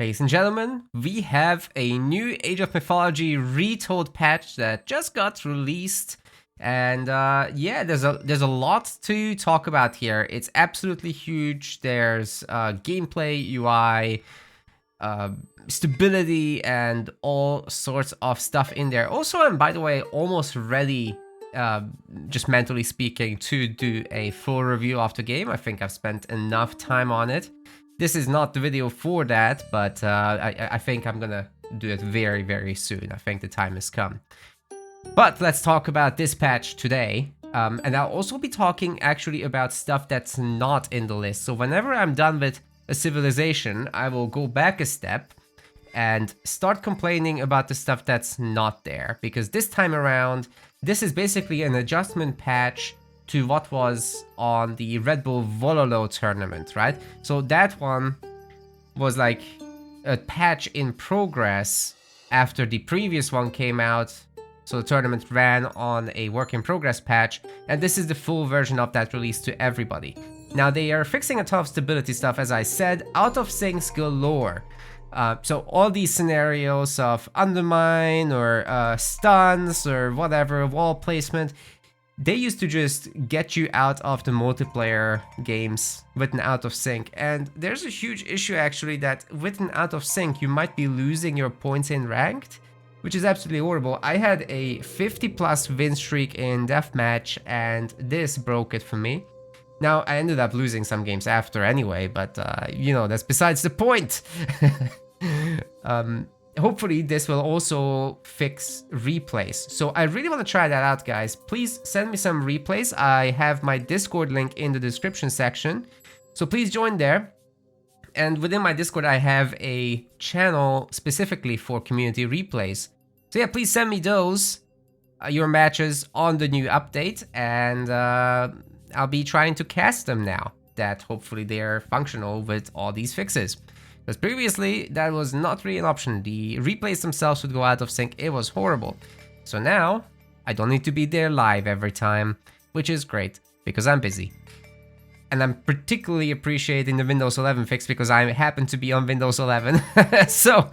Ladies and gentlemen, we have a new Age of Mythology Retold patch that just got released, and yeah, there's a lot to talk about here. It's absolutely huge. There's gameplay, UI, stability, and all sorts of stuff in there. Also, I'm, by the way, almost ready, just mentally speaking, to do a full review of the game. I think I've spent enough time on it. This is not the video for that, but I think I'm gonna do it very, very soon. I think the time has come. But let's talk about this patch today. And I'll also be talking actually about stuff that's not in the list. So whenever I'm done with a civilization, I will go back a step and start complaining about the stuff that's not there. Because this time around, this is basically an adjustment patch to what was on the Red Bull Vololo tournament, right? So that one was like a patch in progress after the previous one came out. So the tournament ran on a work in progress patch, and this is the full version of that released to everybody. Now they are fixing a ton of stability stuff, as I said, out of syncs galore. So all these scenarios of undermine or stuns or whatever, wall placement, they used to just get you out of the multiplayer games with an out of sync. And there's a huge issue actually that with an out of sync, you might be losing your points in ranked, which is absolutely horrible. I had a 50+ win streak in deathmatch and this broke it for me. Now, I ended up losing some games after anyway, but you know, that's besides the point. Hopefully this will also fix replays. So I really want to try that out, guys. Please send me some replays. I have my Discord link in the description section, so please join there. And within my Discord, I have a channel specifically for community replays. So yeah, please send me those, your matches on the new update, and I'll be trying to cast them now that hopefully they're functional with all these fixes. Because previously, that was not really an option. The replays themselves would go out of sync. It was horrible. So now, I don't need to be there live every time, which is great, because I'm busy. And I'm particularly appreciating the Windows 11 fix, because I happen to be on Windows 11. So,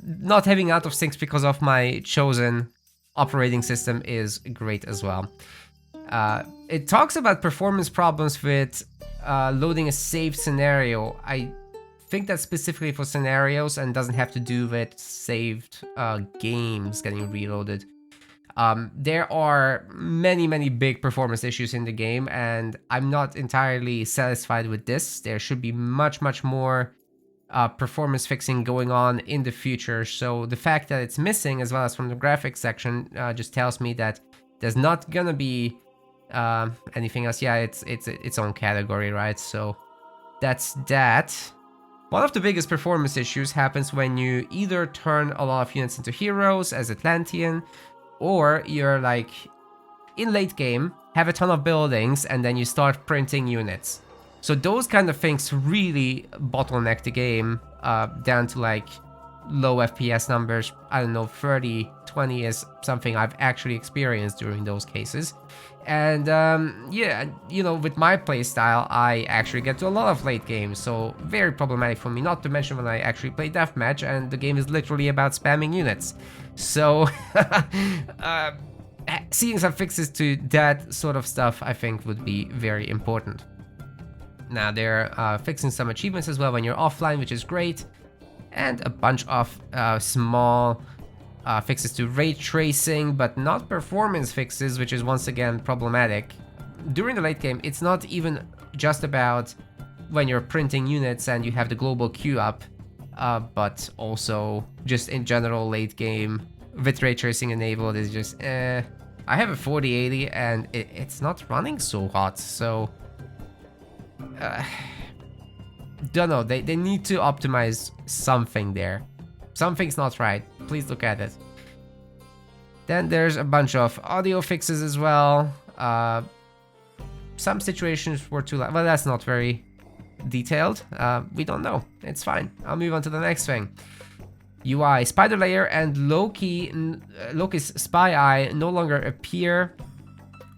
not having out of syncs because of my chosen operating system is great as well. It talks about performance problems with loading a saved scenario. I think that's specifically for scenarios and doesn't have to do with saved games getting reloaded. There are many big performance issues in the game, and I'm not entirely satisfied with this. There should be much more performance fixing going on in the future. So the fact that it's missing, as well as from the graphics section, just tells me that there's not gonna be anything else. Yeah, it's its own category, right? So that's that. One of the biggest performance issues happens when you either turn a lot of units into heroes as Atlantean, or you're like in late game, have a ton of buildings, and then you start printing units. So those kind of things really bottleneck the game down to like low FPS numbers. I don't know, 30, 20 is something I've actually experienced during those cases. And yeah, you know, with my playstyle, I actually get to a lot of late games, so very problematic for me, not to mention when I actually play deathmatch and the game is literally about spamming units. So seeing some fixes to that sort of stuff, I think, would be very important. Now, they're fixing some achievements as well when you're offline, which is great, and a bunch of small fixes to ray tracing, but not performance fixes, which is once again problematic. During the late game, it's not even just about when you're printing units and you have the global queue up, but also just in general late game with ray tracing enabled is just I have a 4080 and it's not running so hot, so don't know, they need to optimize something there. Something's not right. Please look at it. Then there's a bunch of audio fixes as well. Some situations were too loud. Well, that's not very detailed. We don't know. It's fine. I'll move on to the next thing. UI, Spider Layer and Loki's Spy Eye no longer appear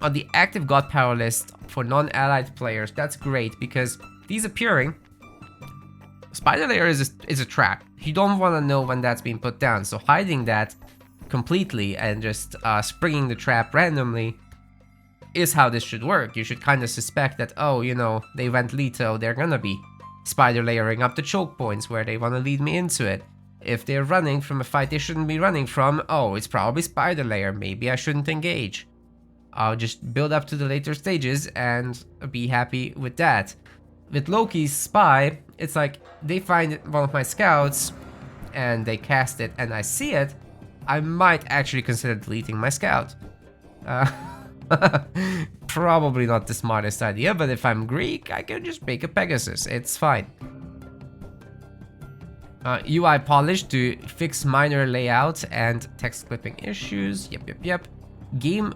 on the active God Power list for non-allied players. That's great, because these appearing spider layer is a trap. You don't want to know when that's being put down, so hiding that completely and just springing the trap randomly is how this should work. You should kind of suspect that, oh, you know, they went Leto, they're gonna be spider layering up the choke points where they want to lead me into it. If they're running from a fight they shouldn't be running from, oh, it's probably spider layer, maybe I shouldn't engage. I'll just build up to the later stages and be happy with that. With Loki's spy, it's like they find one of my scouts and they cast it and I see it, I might actually consider deleting my scout. Probably not the smartest idea, but if I'm Greek, I can just make a Pegasus, it's fine. UI polish to fix minor layout and text clipping issues. Yep. Game.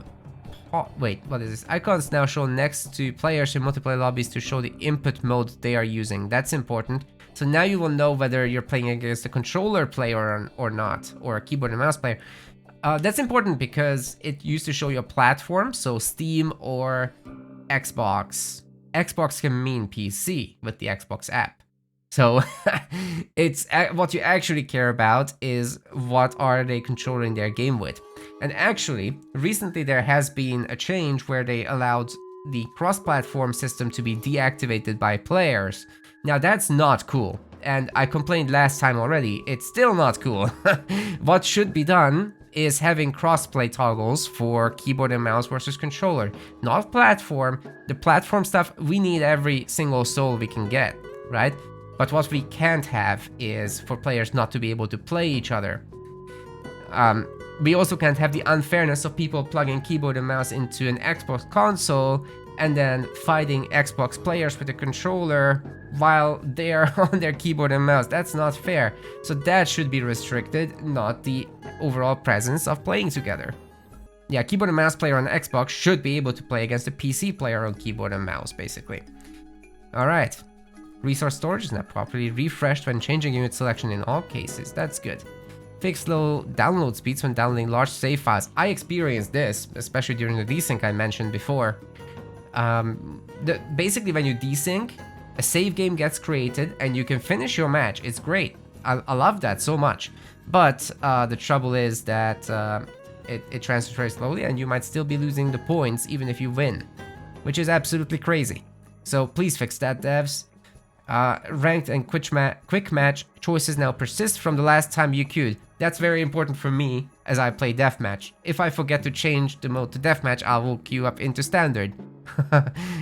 Wait, what is this? Icons now show next to players in multiplayer lobbies to show the input mode they are using. That's important. So now you will know whether you're playing against a controller player or not, or a keyboard and mouse player. That's important because it used to show you a platform, so Steam or Xbox. Xbox can mean PC with the Xbox app. So it's what you actually care about is what are they controlling their game with. And actually, recently there has been a change where they allowed the cross-platform system to be deactivated by players. Now that's not cool. And I complained last time already, it's still not cool. What should be done is having crossplay toggles for keyboard and mouse versus controller. Not platform. The platform stuff, we need every single soul we can get, right? But what we can't have is for players not to be able to play each other. We also can't have the unfairness of people plugging keyboard and mouse into an Xbox console and then fighting Xbox players with a controller while they're on their keyboard and mouse. That's not fair. So that should be restricted, not the overall presence of playing together. Yeah, keyboard and mouse player on Xbox should be able to play against a PC player on keyboard and mouse, basically. Alright. Resource storage is now properly refreshed when changing unit selection in all cases. That's good. Fix low download speeds when downloading large save files. I experienced this, especially during the desync I mentioned before. Basically, when you desync, a save game gets created and you can finish your match. It's great. I love that so much. But the trouble is that it transfers very slowly and you might still be losing the points even if you win, which is absolutely crazy. So please fix that, devs. Ranked and quick match choices now persist from the last time you queued. That's very important for me as I play deathmatch. If I forget to change the mode to deathmatch, I will queue up into standard.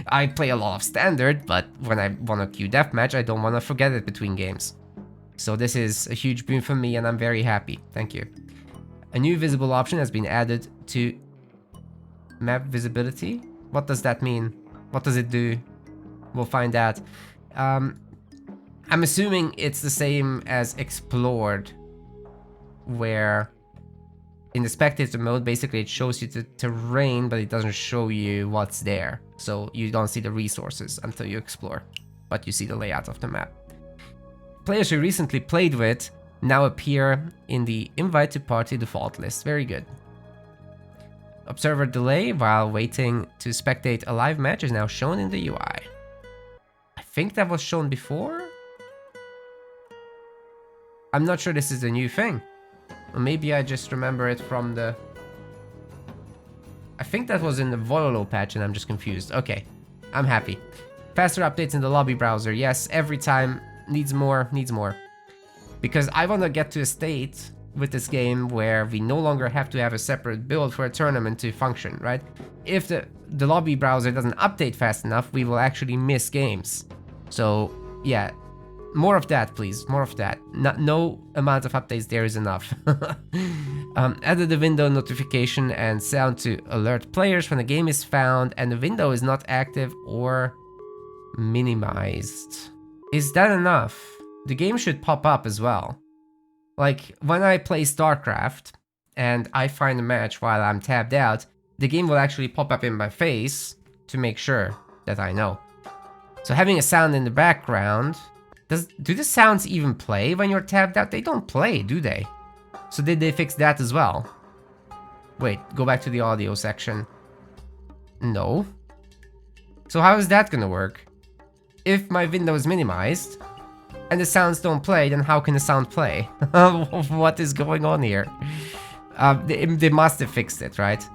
I play a lot of standard, but when I want to queue deathmatch, I don't want to forget it between games. So this is a huge boon for me and I'm very happy. Thank you. A new visible option has been added to map visibility. What does that mean? What does it do? We'll find out. I'm assuming it's the same as explored, where in the spectator mode, basically it shows you the terrain, but it doesn't show you what's there. So you don't see the resources until you explore, but you see the layout of the map. Players you recently played with now appear in the invite to party default list. Very good. Observer delay while waiting to spectate a live match is now shown in the UI. I think that was shown before? I'm not sure this is a new thing. Or maybe I just remember it from the... I think that was in the Vololo patch and I'm just confused. Okay, I'm happy. Faster updates in the lobby browser. Yes, every time. Needs more, needs more. Because I want to get to a state with this game where we no longer have to have a separate build for a tournament to function, right? If the lobby browser doesn't update fast enough, we will actually miss games. So, yeah. More of that, please. More of that. No amount of updates there is enough. Added the window notification and sound to alert players when a game is found and the window is not active or minimized. Is that enough? The game should pop up as well. Like, when I play StarCraft and I find a match while I'm tabbed out, the game will actually pop up in my face to make sure that I know. So having a sound in the background... Do the sounds even play when you're tabbed out? They don't play, do they? So did they fix that as well? Wait, go back to the audio section. No. So how is that gonna work? If my window is minimized, and the sounds don't play, then how can the sound play? What is going on here? They must have fixed it, right?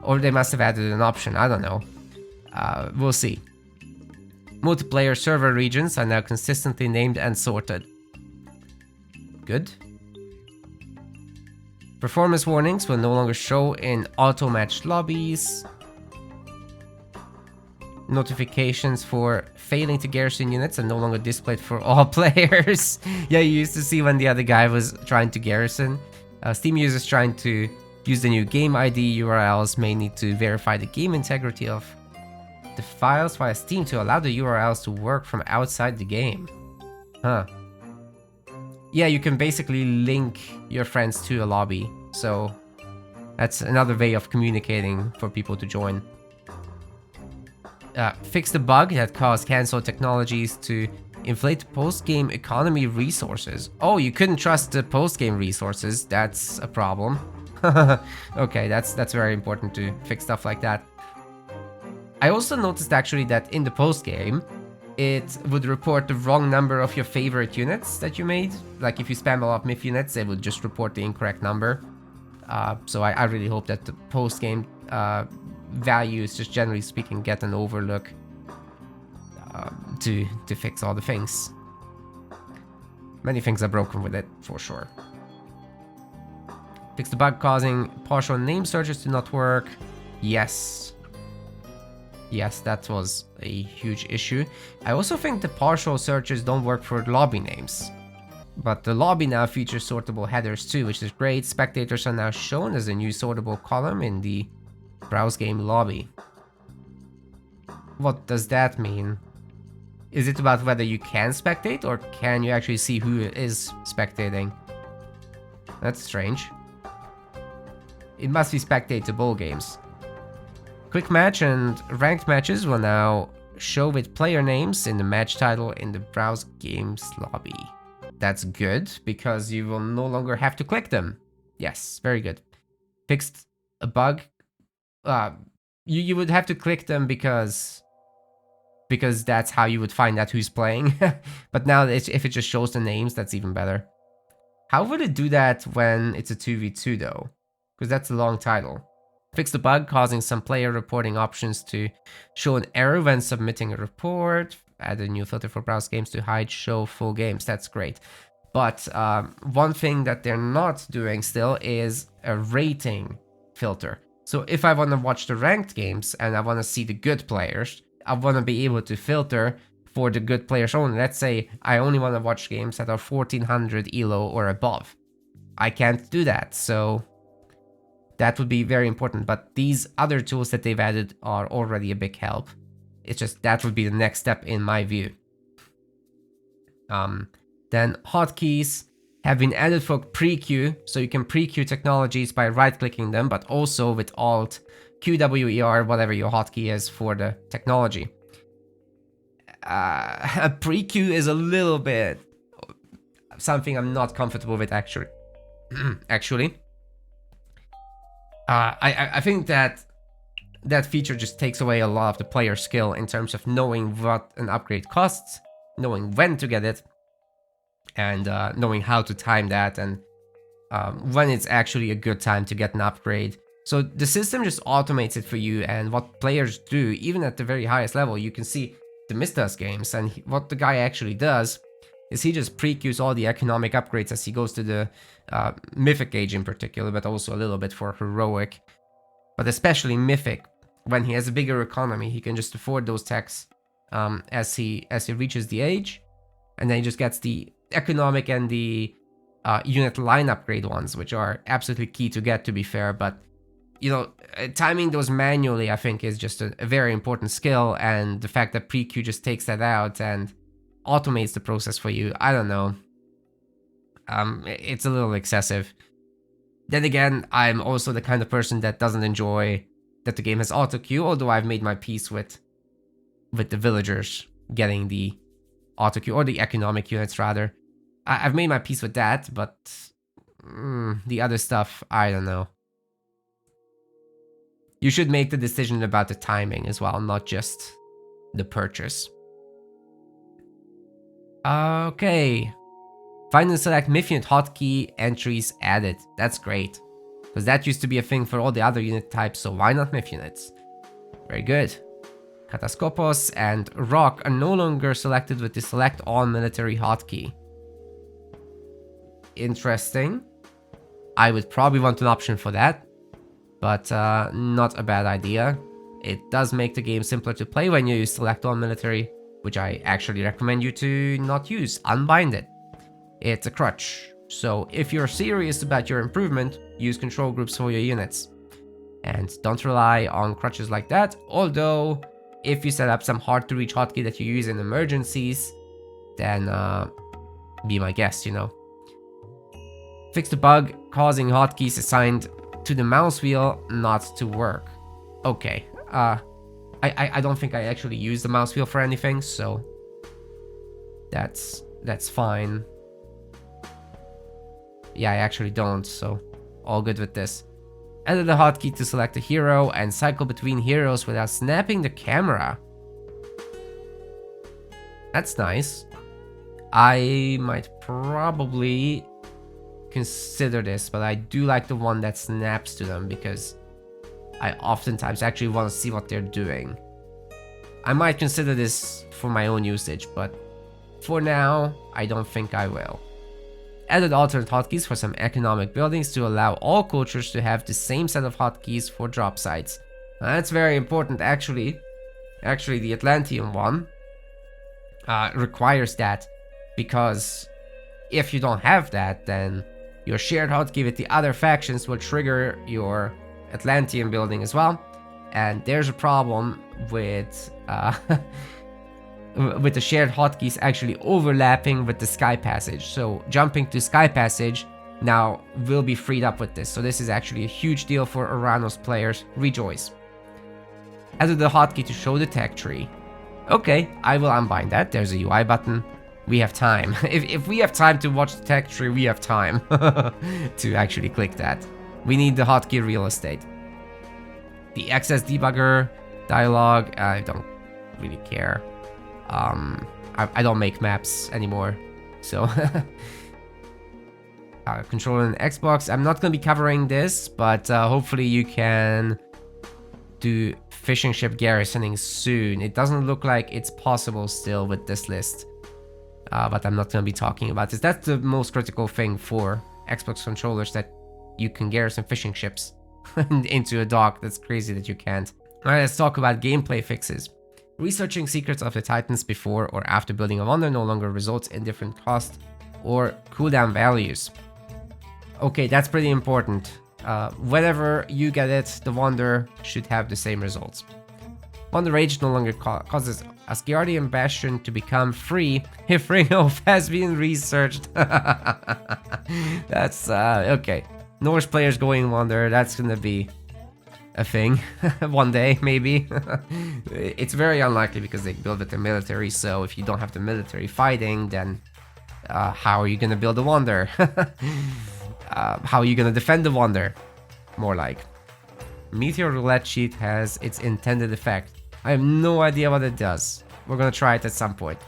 Or they must have added an option, I don't know. We'll see. Multiplayer server regions are now consistently named and sorted. Good. Performance warnings will no longer show in auto-matched lobbies. Notifications for failing to garrison units are no longer displayed for all players. Yeah, you used to see when the other guy was trying to garrison. Steam users trying to use the new game ID URLs may need to verify the game integrity of the files via Steam to allow the URLs to work from outside the game. Huh. Yeah, you can basically link your friends to a lobby, so that's another way of communicating for people to join. Fix the bug that caused cancel technologies to inflate post-game economy resources. Oh, you couldn't trust the post-game resources. That's a problem. Okay, that's very important to fix stuff like that. I also noticed actually that in the post-game, it would report the wrong number of your favorite units that you made. Like if you spam a lot of myth units, it would just report the incorrect number. So I really hope that the post-game values, just generally speaking, get an overlook to fix all the things. Many things are broken with it, for sure. Fix the bug causing partial name searches to not work. Yes. Yes, that was a huge issue. I also think the partial searches don't work for lobby names. But the lobby now features sortable headers too, which is great. Spectators are now shown as a new sortable column in the browse game lobby. What does that mean? Is it about whether you can spectate or can you actually see who is spectating? That's strange. It must be spectatable games. Quick match and ranked matches will now show with player names in the match title in the browse games lobby. That's good because you will no longer have to click them. Yes, very good. Fixed a bug. You would have to click them because that's how you would find out who's playing. But now if it just shows the names, that's even better. How would it do that when it's a 2v2 though? Because that's a long title. Fix the bug causing some player reporting options to show an error when submitting a report. Add a new filter for browse games to hide show full games. That's great. But one thing that they're not doing still is a rating filter. So if I want to watch the ranked games and I want to see the good players, I want to be able to filter for the good players only. Let's say I only want to watch games that are 1400 ELO or above. I can't do that, so that would be very important. But these other tools that they've added are already a big help. It's just that would be the next step in my view. Then hotkeys have been added for Prequeue, so you can prequeue technologies by right-clicking them, but also with Alt, QWER, whatever your hotkey is for the technology. A Prequeue is a little bit something I'm not comfortable with, actually. I think that feature just takes away a lot of the player skill in terms of knowing what an upgrade costs, knowing when to get it, and knowing how to time that, and when it's actually a good time to get an upgrade. So the system just automates it for you, and what players do, even at the very highest level, you can see the Misc games, and what the guy actually does is he just pre-queues all the economic upgrades as he goes to the Mythic Age in particular, but also a little bit for Heroic. But especially Mythic, when he has a bigger economy, he can just afford those techs as he reaches the age, and then he just gets the economic and the unit line upgrade ones, which are absolutely key to get, to be fair. But you know, timing those manually, I think, is just a very important skill, and the fact that Prequeue just takes that out and automates the process for you, I don't know. It's a little excessive. Then again, I'm also the kind of person that doesn't enjoy that the game has auto queue, although I've made my peace with the villagers getting the auto queue, or the economic units rather. I've made my peace with that, but the other stuff, I don't know. You should make the decision about the timing as well, not just the purchase. Okay. Finally select Myth unit hotkey entries added. That's great. Because that used to be a thing for all the other unit types, so why not Myth units? Very good. Kataskopos and Rock are no longer selected with the select all military hotkey. Interesting. I would probably want an option for that, but not a bad idea. It does make the game simpler to play when you use select all military, which I actually recommend you to not use. Unbind it. It's a crutch. So if you're serious about your improvement, use control groups for your units. And don't rely on crutches like that, although if you set up some hard to reach hotkey that you use in emergencies, then be my guest, you know. Fix the bug causing hotkeys assigned to the mouse wheel not to work. Okay, I don't think I actually use the mouse wheel for anything, so that's fine. Yeah, I actually don't, so all good with this. Added a hotkey to select a hero and cycle between heroes without snapping the camera. That's nice. I might probably consider this, but I do like the one that snaps to them because I oftentimes actually want to see what they're doing. I might consider this for my own usage, but for now, I don't think I will. Added alternate hotkeys for some economic buildings to allow all cultures to have the same set of hotkeys for drop sites. Now, that's very important actually. Actually, the Atlantean one requires that, because if you don't have that, then your shared hotkey with the other factions will trigger your Atlantean building as well. And there's a problem with with the shared hotkeys actually overlapping with the Sky Passage. So jumping to Sky Passage now will be freed up with this. So this is actually a huge deal for Oranos players. Rejoice. Added the hotkey to show the tech tree. Okay, I will unbind that. There's a UI button. We have time. If we have time to watch the tech tree, we have time to actually click that. We need the hotkey real estate. The access debugger dialogue, I don't really care. I don't make maps anymore, so controller and Xbox. I'm not gonna be covering this, but hopefully you can do fishing ship garrisoning soon. It doesn't look like it's possible still with this list, but I'm not gonna be talking about this. That's the most critical thing for Xbox controllers, that you can garrison fishing ships into a dock. That's crazy that you can't. All right, let's talk about gameplay fixes. Researching secrets of the Titans before or after building a wonder no longer results in different cost or cooldown values. Okay, that's pretty important. Whenever you get it, the wonder should have the same results. Wonder Rage no longer causes Asgardian Bastion to become free if Ring of has been researched. That's okay. Norse players going wonder, that's gonna be a thing one day, maybe. It's very unlikely because they build with the military, so if you don't have the military fighting, then how are you gonna build a wonder? How are you gonna defend the wonder? More like. Meteor Roulette sheet has its intended effect. I have no idea what it does. We're gonna try it at some point.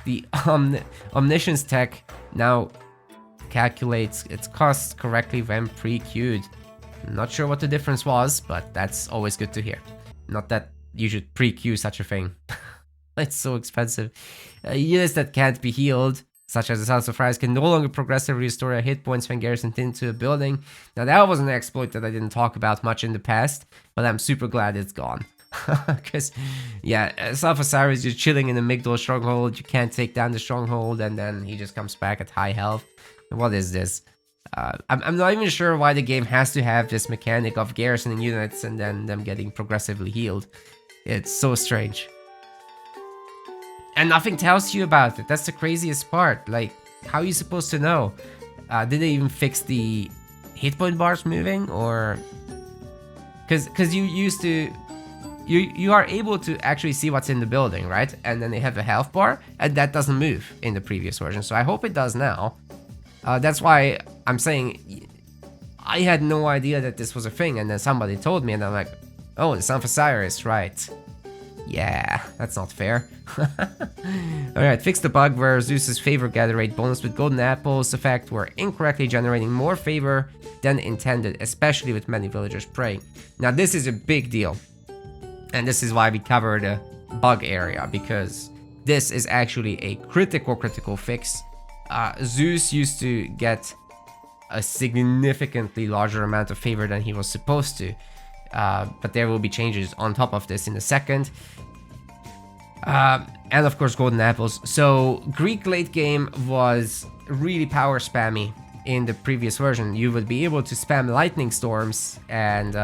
The Omniscience tech now calculates its costs correctly when pre-queued. Not sure what the difference was, but that's always good to hear. Not that you should pre-queue such a thing. It's so expensive. Units that can't be healed, such as the Sons of Rise, can no longer progressively restore their hit points when garrisoned into a building. Now that was an exploit that I didn't talk about much in the past, but I'm super glad it's gone. Because, yeah, Sons of Osiris, you're chilling in the Migdol stronghold, you can't take down the stronghold, and then he just comes back at high health. What is this? I'm not even sure why the game has to have this mechanic of garrisoning units and then them getting progressively healed. It's so strange. And nothing tells you about it. That's the craziest part. Like, how are you supposed to know? Did they even fix the hit point bars moving? Or... Because you used to... You are able to actually see what's in the building, right? And then they have a health bar, and that doesn't move in the previous version. So I hope it does now. That's why I'm saying I had no idea that this was a thing, and then somebody told me, and I'm like, oh, the Son of Osiris, right. Yeah, that's not fair. Alright, fix the bug where Zeus's favor gather rate bonus with golden apples effect were incorrectly generating more favor than intended, especially with many villagers praying. Now this is a big deal. And this is why we cover the bug area, because this is actually a critical fix. Zeus used to get a significantly larger amount of favor than he was supposed to. But there will be changes on top of this in a second. And of course golden apples. So Greek late game was really power spammy in the previous version. You would be able to spam lightning storms and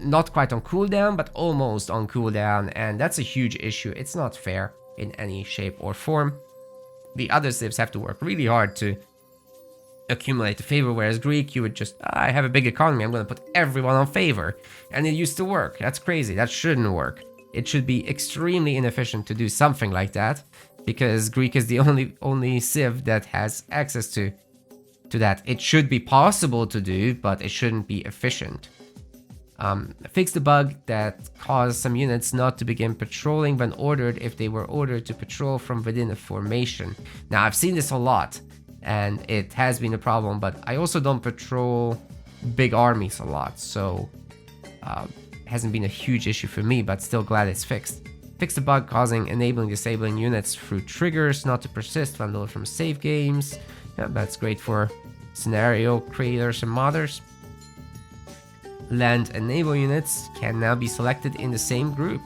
not quite on cooldown, but almost on cooldown, and that's a huge issue. It's not fair in any shape or form. The other civs have to work really hard to accumulate the favor, whereas Greek, you would just, I have a big economy, I'm going to put everyone on favor. And it used to work. That's crazy. That shouldn't work. It should be extremely inefficient to do something like that, because Greek is the only civ that has access to that. It should be possible to do, but it shouldn't be efficient. Fix the bug that caused some units not to begin patrolling when ordered if they were ordered to patrol from within a formation. Now, I've seen this a lot, and it has been a problem, but I also don't patrol big armies a lot, so it hasn't been a huge issue for me, but still glad it's fixed. Fix the bug causing enabling disabling units through triggers not to persist when loaded from save games. Yeah, that's great for scenario creators and modders. Land enable units can now be selected in the same group.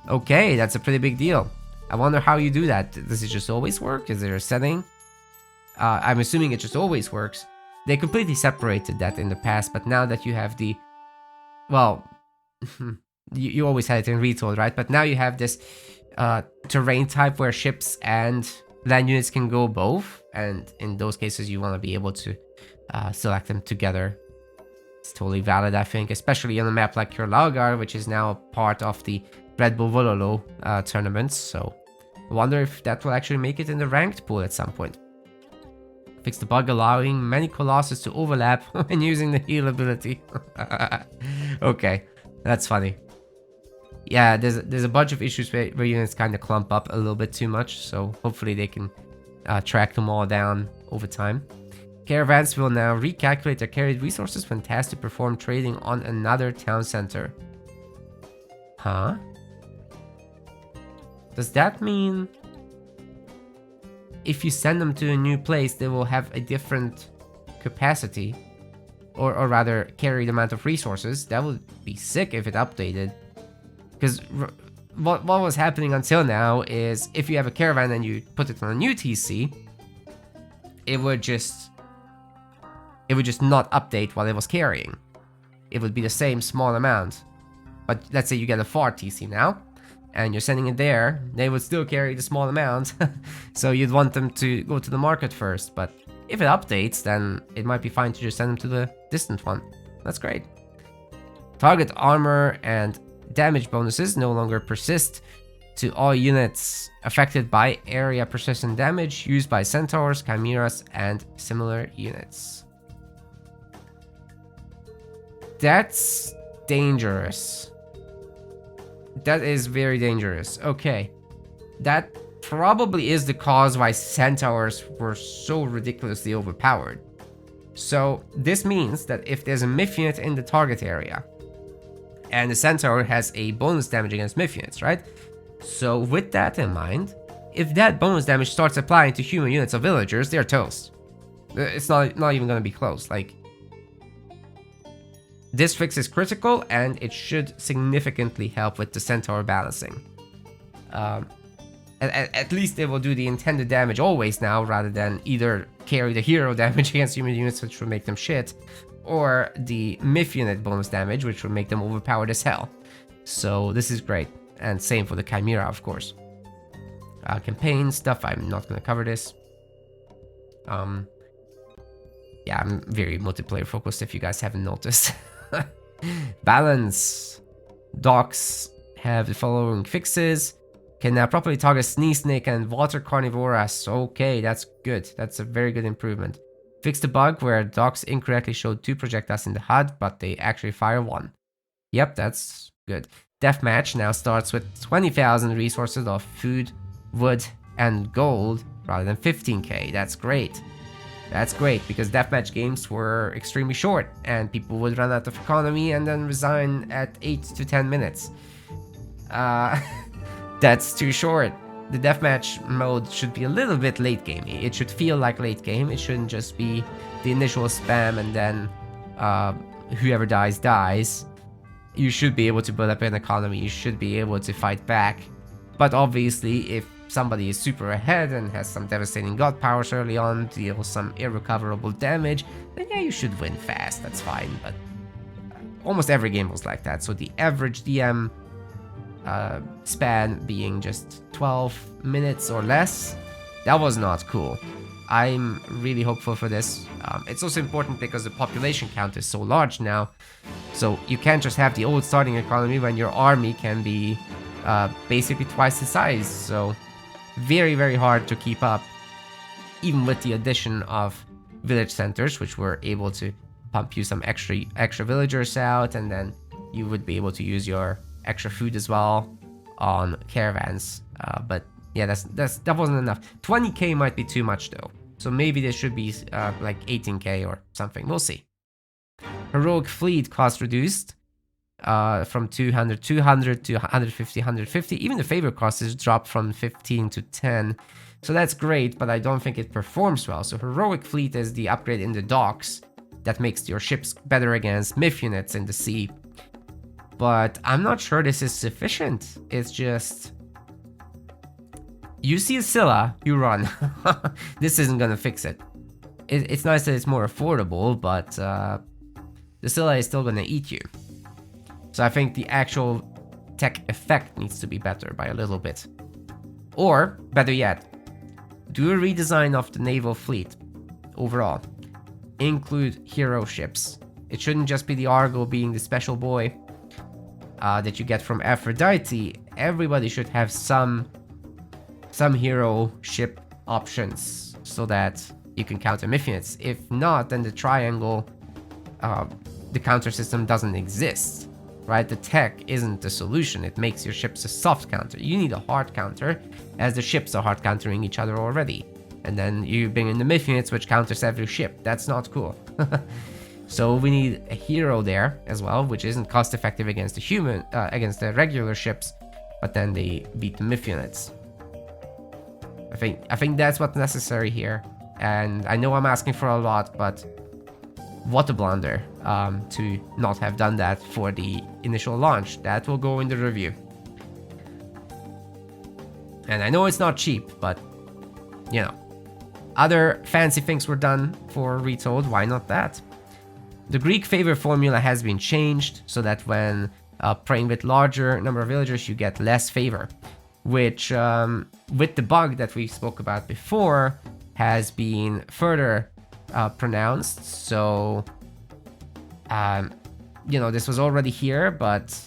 Okay, that's a pretty big deal. I wonder how you do that. Does it just always work? Is there a setting? I'm assuming it just always works. They completely separated that in the past, but now that you have the... Well, you always had it in Retold, right? But now you have this terrain type where ships and land units can go both. And in those cases, you want to be able to select them together. It's totally valid, I think, especially on a map like Kurlaugar, which is now part of the Red Bull Vololo tournaments. So I wonder if that will actually make it in the ranked pool at some point. Fix the bug allowing many colossus to overlap when using the heal ability. Okay, that's funny. Yeah, there's a bunch of issues where units kind of clump up a little bit too much, so hopefully they can track them all down over time. Caravans will now recalculate their carried resources when tasked to perform trading on another town center. Huh? Does that mean if you send them to a new place, they will have a different capacity? Or rather, carried amount of resources? That would be sick if it updated. Because what was happening until now is if you have a caravan and you put it on a new TC, it would just not update what it was carrying. It would be the same small amount. But let's say you get a far TC now, and you're sending it there, they would still carry the small amount. So you'd want them to go to the market first. But if it updates, then it might be fine to just send them to the distant one. That's great. Target armor and damage bonuses no longer persist to all units affected by area persistent damage used by centaurs, chimeras, and similar units. That's dangerous. That is very dangerous. Okay. That probably is the cause why centaurs were so ridiculously overpowered. So this means that if there's a myth unit in the target area, and the centaur has a bonus damage against myth units, right? So with that in mind, if that bonus damage starts applying to human units of villagers, they're toast. It's not even gonna be close. Like, this fix is critical, and it should significantly help with the centaur balancing. At least they will do the intended damage always now, rather than either carry the hero damage against human units, which will make them shit, or the myth unit bonus damage, which will make them overpowered as hell. So this is great, and same for the chimera, of course. Campaign stuff, I'm not going to cover this. Yeah, I'm very multiplayer focused if you guys haven't noticed. Balance. Docks have the following fixes. Can now properly target Sneeze Snake and Water Carnivorous. Okay, that's good. That's a very good improvement. Fix the bug where docks incorrectly showed 2 projectiles in the HUD, but they actually fire 1. Yep, that's good. Deathmatch now starts with 20,000 resources of food, wood, and gold rather than 15k. That's great. That's great because deathmatch games were extremely short and people would run out of economy and then resign at 8 to 10 minutes. That's too short. The deathmatch mode should be a little bit late gamey. It should feel like late game. It shouldn't just be the initial spam and then whoever dies, dies. You should be able to build up an economy. You should be able to fight back. But obviously, if somebody is super ahead and has some devastating god powers early on, deal some irrecoverable damage, then yeah, you should win fast. That's fine. But almost every game was like that. So the average DM span being just 12 minutes or less, that was not cool. I'm really hopeful for this. It's also important because the population count is so large now, so you can't just have the old starting economy when your army can be basically twice the size. So very hard to keep up, even with the addition of village centers, which were able to pump you some extra villagers out, and then you would be able to use your extra food as well on caravans. But yeah, that wasn't enough. 20k might be too much though. So maybe there should be like 18k or something. We'll see. Heroic fleet cost reduced from 200 to 150. Even the favor cost is dropped from 15 to 10. So that's great, but I don't think it performs well. So heroic fleet is the upgrade in the docks that makes your ships better against Myth units in the sea. But I'm not sure this is sufficient. It's just, you see a Scylla, you run. This isn't gonna fix it. It's nice that it's more affordable, but the Scylla is still gonna eat you. So I think the actual tech effect needs to be better by a little bit. Or, better yet, do a redesign of the naval fleet overall. Include hero ships. It shouldn't just be the Argo being the special boy that you get from Aphrodite. Everybody should have some hero ship options so that you can counter Myth units. If not, then the triangle, the counter system doesn't exist, right? The tech isn't the solution. It makes your ships a soft counter. You need a hard counter, as the ships are hard countering each other already. And then you bring in the Myth units, which counters every ship. That's not cool. So we need a hero there as well, which isn't cost effective against against the regular ships, but then they beat the Myth units. I think that's what's necessary here. And I know I'm asking for a lot, but what a blunder to not have done that for the initial launch. That will go in the review. And I know it's not cheap, but you know, other fancy things were done for Retold. Why not that? The Greek favor formula has been changed so that when praying with larger number of villagers, you get less favor, which with the bug that we spoke about before has been further pronounced. So you know, this was already here, but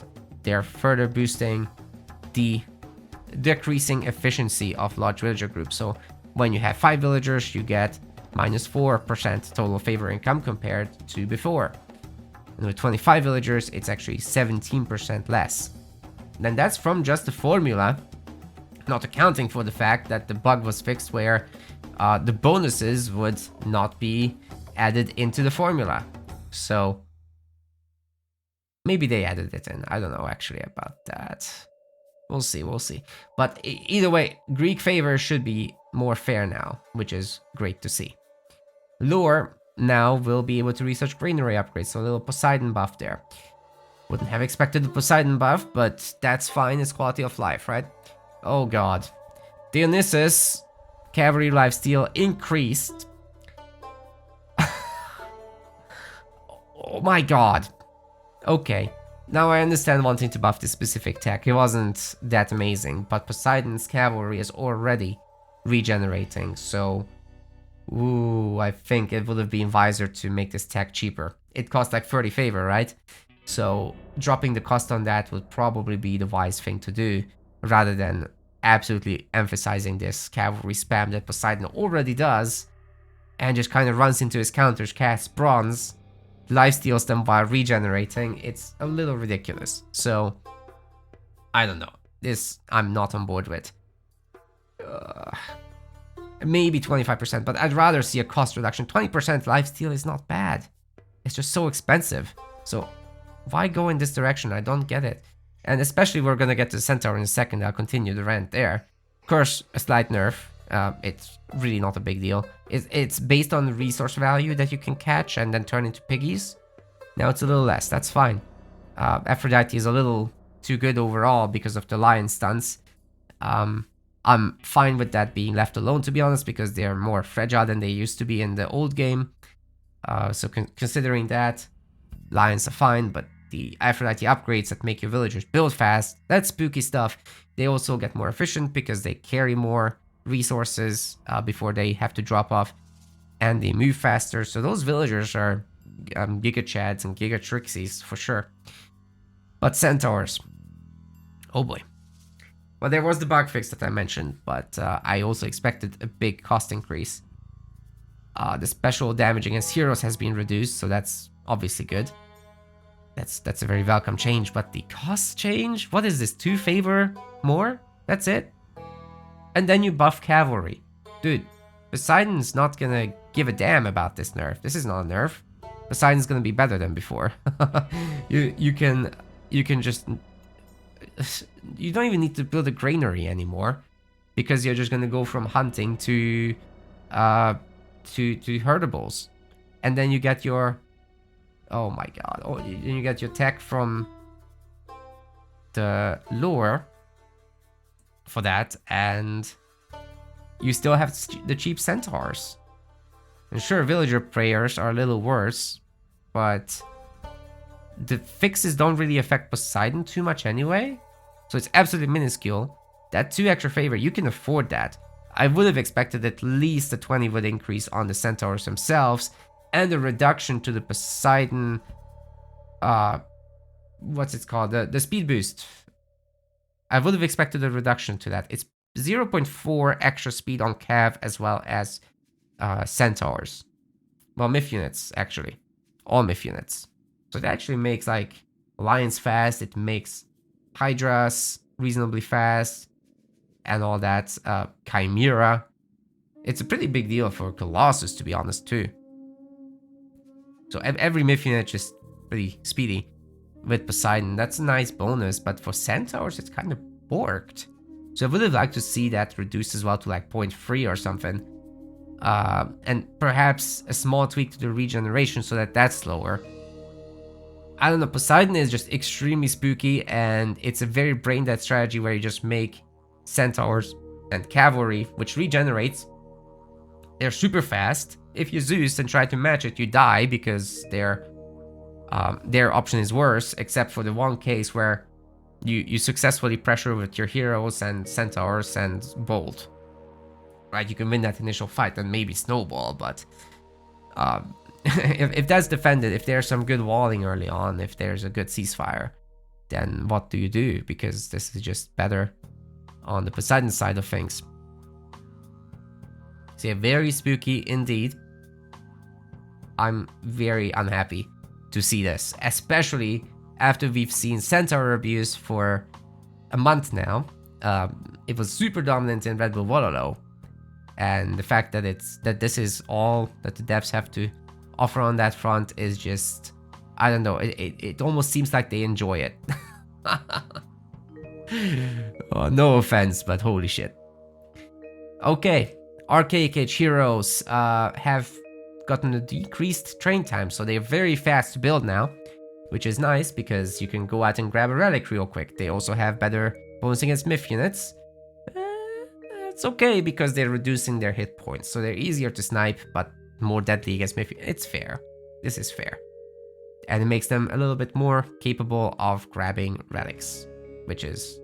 they're further boosting the decreasing efficiency of large villager groups. So when you have 5 villagers, you get -4% total favor income compared to before. And with 25 villagers, it's actually 17% less. Then that's from just the formula, not accounting for the fact that the bug was fixed where the bonuses would not be added into the formula. So maybe they added it in. I don't know actually about that. We'll see. But either way, Greek favor should be more fair now, which is great to see. Lure now will be able to research greenery upgrades, so a little Poseidon buff there. Wouldn't have expected the Poseidon buff, but that's fine, it's quality of life, right? Oh god. Dionysus, cavalry lifesteal increased. Oh my god. Okay. Now I understand wanting to buff this specific tech. It wasn't that amazing, but Poseidon's cavalry is already regenerating, so ooh, I think it would have been wiser to make this tech cheaper. It cost like 30 favor, right? So dropping the cost on that would probably be the wise thing to do, rather than absolutely emphasizing this cavalry spam that Poseidon already does, and just kind of runs into his counters, casts bronze, lifesteals them while regenerating. It's a little ridiculous. So I don't know. This I'm not on board with. Maybe 25%, but I'd rather see a cost reduction. 20% lifesteal is not bad. It's just so expensive. So why go in this direction? I don't get it. And especially we're gonna get to the Centaur in a second. I'll continue the rant there. Of course, a slight nerf. It's really not a big deal. It's based on the resource value that you can catch and then turn into piggies. Now it's a little less. That's fine. Aphrodite is a little too good overall because of the lion stunts. I'm fine with that being left alone, to be honest, because they're more fragile than they used to be in the old game. So considering that, lions are fine, but the Aphrodite upgrades that make your villagers build fast, that's spooky stuff. They also get more efficient because they carry more resources before they have to drop off, and they move faster. So those villagers are Giga Chads and Giga Trixies for sure. But Centaurs, oh boy. Well, there was the bug fix that I mentioned, but I also expected a big cost increase. The special damage against heroes has been reduced, so that's obviously good. That's a very welcome change, but the cost change? What is this, 2 favor more? That's it? And then you buff cavalry. Dude, Poseidon's not gonna give a damn about this nerf. This is not a nerf. Poseidon's gonna be better than before. you can just... You don't even need to build a granary anymore, because you're just gonna go from hunting to herdables, and then you get your, oh my god, you get your tech from the lore for that, and you still have the cheap centaurs. And sure, villager prayers are a little worse, but the fixes don't really affect Poseidon too much anyway, so it's absolutely minuscule. That 2 extra favor, you can afford that. I would have expected at least a 20 wood increase on the centaurs themselves, and a reduction to the Poseidon, what's it called, the speed boost. I would have expected a reduction to that. It's 0.4 extra speed on Cav as well as centaurs. Well, Myth units, actually. All Myth units. So it actually makes like lions fast, it makes hydras reasonably fast, and all that. Chimera. It's a pretty big deal for Colossus, to be honest, too. So every Myth unit is pretty speedy with Poseidon. That's a nice bonus, but for centaurs, it's kind of borked. So I would have liked to see that reduced as well to like 0.3 or something. And perhaps a small tweak to the regeneration so that that's slower. I don't know, Poseidon is just extremely spooky, and it's a very brain-dead strategy where you just make centaurs and cavalry, which regenerates. They're super fast. If you Zeus and try to match it, you die because their option is worse, except for the one case where you successfully pressure with your heroes and centaurs and bolt. Right, you can win that initial fight and maybe snowball, but if that's defended, if there's some good walling early on, if there's a good ceasefire, then what do you do? Because this is just better on the Poseidon side of things. So yeah, very spooky indeed. I'm very unhappy to see this, especially after we've seen Centaur abuse for a month now. It was super dominant in Red Bull Wololo, and the fact that this is all that the devs have to offer on that front is just, I don't know, it almost seems like they enjoy it. Oh, no offense, but holy shit. Okay, Archaic Age heroes have gotten a decreased train time, so they're very fast to build now, which is nice because you can go out and grab a relic real quick. They also have better bonus against Myth units. It's okay because they're reducing their hit points, so they're easier to snipe, but more deadly against Myth. It's fair. This is fair. And it makes them a little bit more capable of grabbing relics, which is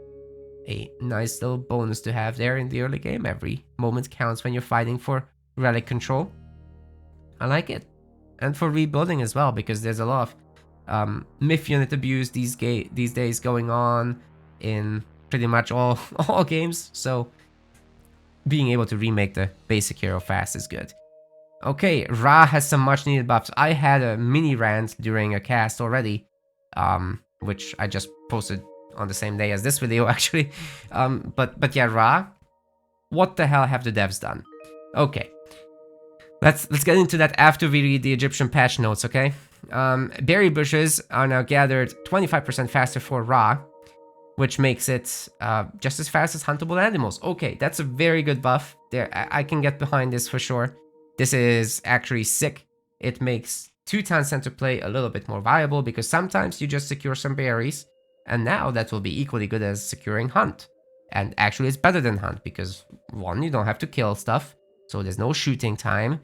a nice little bonus to have there in the early game. Every moment counts when you're fighting for relic control. I like it. And for rebuilding as well, because there's a lot of Myth unit abuse these days going on in pretty much all games, so being able to remake the basic hero fast is good. Okay, Ra has some much needed buffs. I had a mini rant during a cast already, which I just posted on the same day as this video, actually. But yeah, Ra, what the hell have the devs done? Okay, let's get into that after we read the Egyptian patch notes, okay? Berry bushes are now gathered 25% faster for Ra, which makes it just as fast as huntable animals. Okay, that's a very good buff. There, I can get behind this for sure. This is actually sick. It makes 2 town center play a little bit more viable because sometimes you just secure some berries, and now that will be equally good as securing hunt. And actually it's better than hunt because 1, you don't have to kill stuff, so there's no shooting time.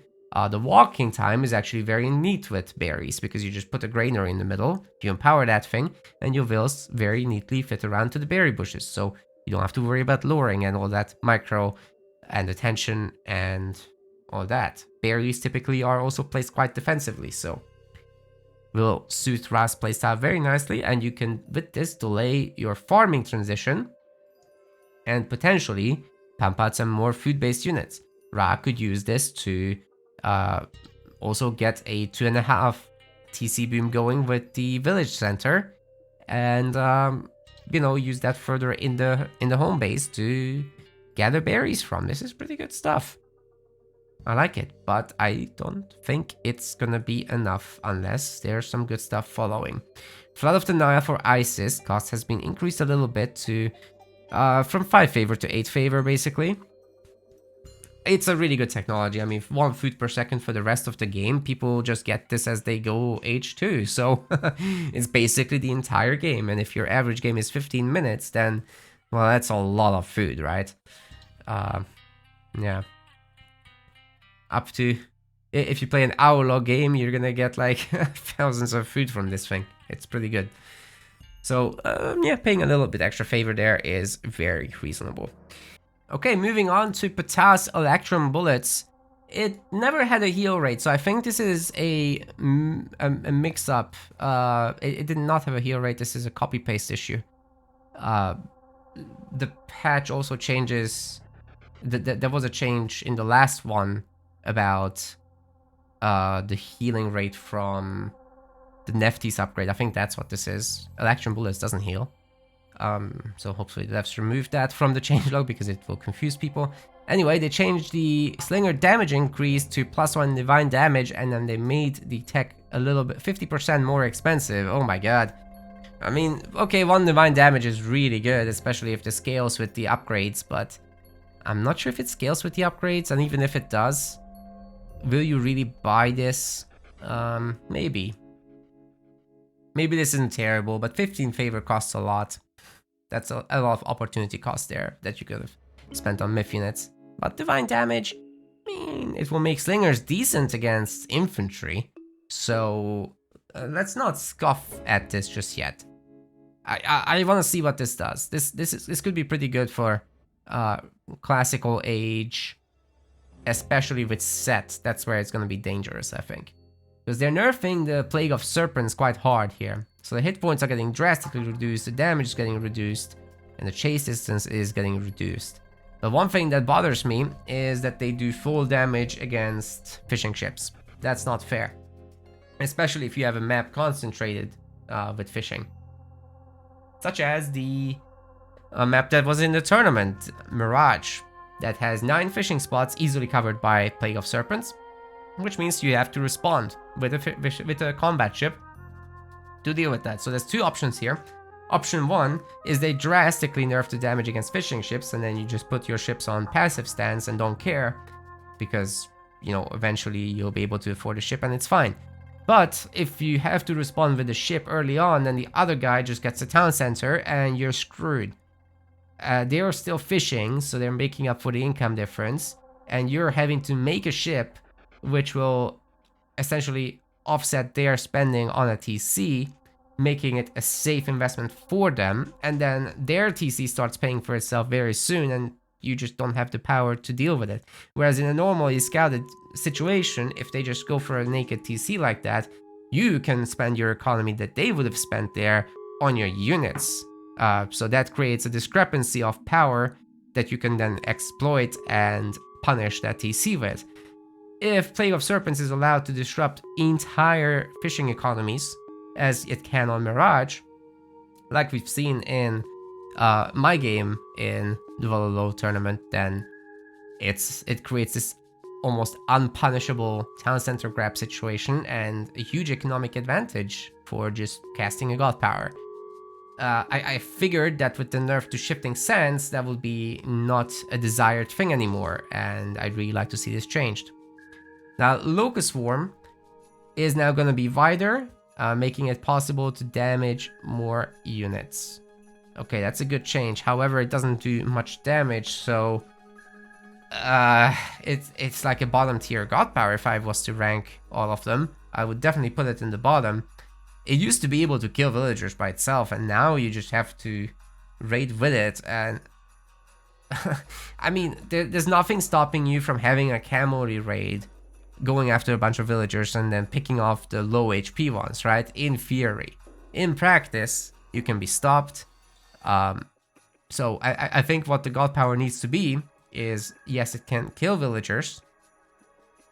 The walking time is actually very neat with berries because you just put a granary in the middle, you empower that thing, and your vills very neatly fit around to the berry bushes. So you don't have to worry about luring and all that micro and attention and all that. Berries typically are also placed quite defensively, so will suit Ra's playstyle very nicely, and you can, with this, delay your farming transition and potentially pump out some more food-based units. Ra could use this to also get a 2.5 TC boom going with the village center, and you know, use that further in the home base to gather berries from. This is pretty good stuff. I like it, but I don't think it's gonna be enough unless there's some good stuff following. Flood of the Nile for Isis cost has been increased a little bit to from 5 favor to 8 favor, basically. It's a really good technology. I mean, 1 food per second for the rest of the game. People just get this as they go age 2, so it's basically the entire game. And if your average game is 15 minutes, then, well, that's a lot of food, right? Yeah. Up to, if you play an hour-long game, you're gonna get like thousands of food from this thing. It's pretty good. So, yeah, paying a little bit extra favor there is very reasonable. Okay, moving on to Ptah's Electrum Bullets. It never had a heal rate, so I think this is a mix-up. It did not have a heal rate. This is a copy-paste issue. The patch also changes. There was a change in the last one about the healing rate from the Nephthys upgrade. I think that's what this is. Electrum Bullets doesn't heal. So hopefully the devs remove that from the changelog because it will confuse people. Anyway, they changed the Slinger damage increase to +1 divine damage, and then they made the tech a little bit 50% more expensive. Oh my god. I mean, okay, 1 divine damage is really good, especially if it scales with the upgrades, but I'm not sure if it scales with the upgrades, and even if it does, will you really buy this? Maybe. Maybe this isn't terrible, but 15 favor costs a lot. That's a lot of opportunity cost there that you could have spent on myth units. But divine damage, I mean, it will make slingers decent against infantry. So let's not scoff at this just yet. I want to see what this does. This could be pretty good for classical age, especially with Set. That's where it's going to be dangerous, I think. Because they're nerfing the Plague of Serpents quite hard here. So the hit points are getting drastically reduced, the damage is getting reduced, and the chase distance is getting reduced. But one thing that bothers me is that they do full damage against fishing ships. That's not fair. Especially if you have a map concentrated with fishing. Such as the map that was in the tournament, Mirage, that has 9 fishing spots easily covered by Plague of Serpents. Which means you have to respond with a combat ship to deal with that. So there's 2 options here. Option 1 is they drastically nerf the damage against fishing ships, and then you just put your ships on passive stance and don't care, because, you know, eventually you'll be able to afford a ship and it's fine. But if you have to respond with a ship early on, then the other guy just gets a town center and you're screwed. They are still fishing, so they're making up for the income difference, and you're having to make a ship which will essentially offset their spending on a TC, making it a safe investment for them, and then their TC starts paying for itself very soon, and you just don't have the power to deal with it. Whereas in a normally scouted situation, if they just go for a naked TC like that, you can spend your economy that they would have spent there on your units. So that creates a discrepancy of power that you can then exploit and punish that TC with. If Plague of Serpents is allowed to disrupt entire fishing economies, as it can on Mirage, like we've seen in my game in the Valhalla tournament, then it creates this almost unpunishable town center grab situation and a huge economic advantage for just casting a god power. I figured that with the nerf to shifting sands, that would be not a desired thing anymore, and I'd really like to see this changed. Now, Locust Swarm is now going to be wider, making it possible to damage more units. Okay, that's a good change. However, it doesn't do much damage, so it's like a bottom tier god power. If I was to rank all of them, I would definitely put it in the bottom. It used to be able to kill villagers by itself, and now you just have to raid with it. And I mean, there's nothing stopping you from having a cavalry raid, going after a bunch of villagers and then picking off the low HP ones, right? In theory. In practice, you can be stopped. So I think what the god power needs to be is, yes, it can kill villagers,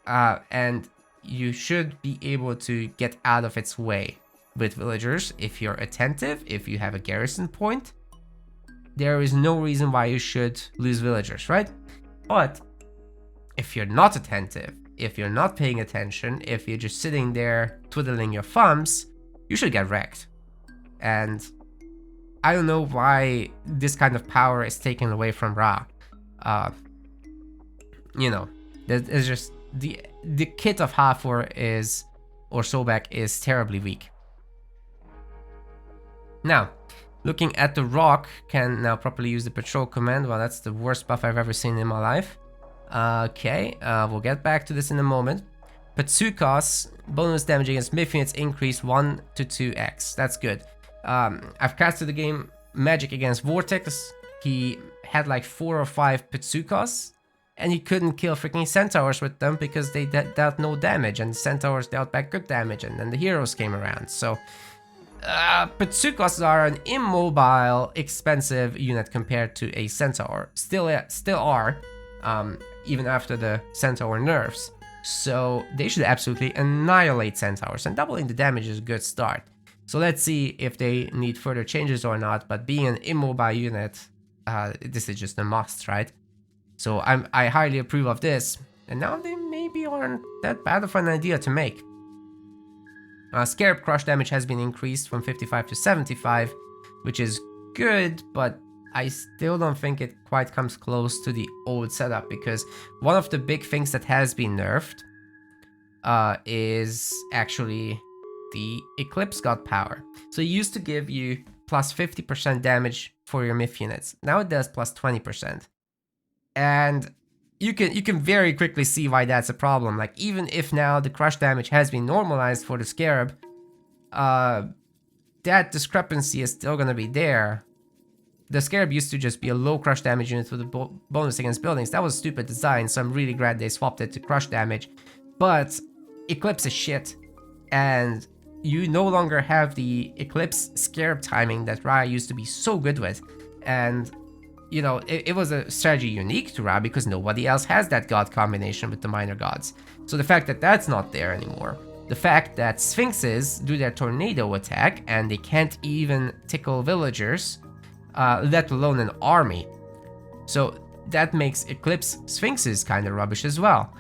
and you should be able to get out of its way with villagers if you're attentive, if you have a garrison point. There is no reason why you should lose villagers, right? But if you're not attentive, if you're not paying attention, if you're just sitting there twiddling your thumbs, you should get wrecked. And I don't know why this kind of power is taken away from Ra. You know, there's just the kit of Hathor is, or Sobek, is terribly weak. Now, looking at the rock, can now properly use the patrol command. Well, that's the worst buff I've ever seen in my life. Okay, we'll get back to this in a moment. Patsukas, bonus damage against Myth units increased 1 to 2x. That's good. I've casted the game Magic against Vortex. He had like 4 or 5 Patsukas, and he couldn't kill freaking centaurs with them because they dealt no damage, and centaurs dealt back good damage, and then the heroes came around. So Patsukas are an immobile, expensive unit compared to a centaur. Still are, even after the centaur nerfs. So they should absolutely annihilate centaurs, and doubling the damage is a good start. So let's see if they need further changes or not, but being an immobile unit, this is just a must, right? So I highly approve of this, and now they maybe aren't that bad of an idea to make. Scarab crush damage has been increased from 55 to 75, which is good, but I still don't think it quite comes close to the old setup, because one of the big things that has been nerfed is actually the Eclipse God power. So it used to give you plus 50% damage for your Myth units. Now it does plus 20%. And you can very quickly see why that's a problem. Like, even if now the crush damage has been normalized for the Scarab, that discrepancy is still gonna be there. The Scarab used to just be a low crush damage unit with a bonus against buildings. That was stupid design, so I'm really glad they swapped it to crush damage. But Eclipse is shit, and you no longer have the Eclipse Scarab timing that Ra used to be so good with. And you know, it was a strategy unique to Ra because nobody else has that god combination with the minor gods. So the fact that that's not there anymore, the fact that Sphinxes do their tornado attack and they can't even tickle villagers, let alone an army. So that makes Eclipse Sphinxes kind of rubbish as well.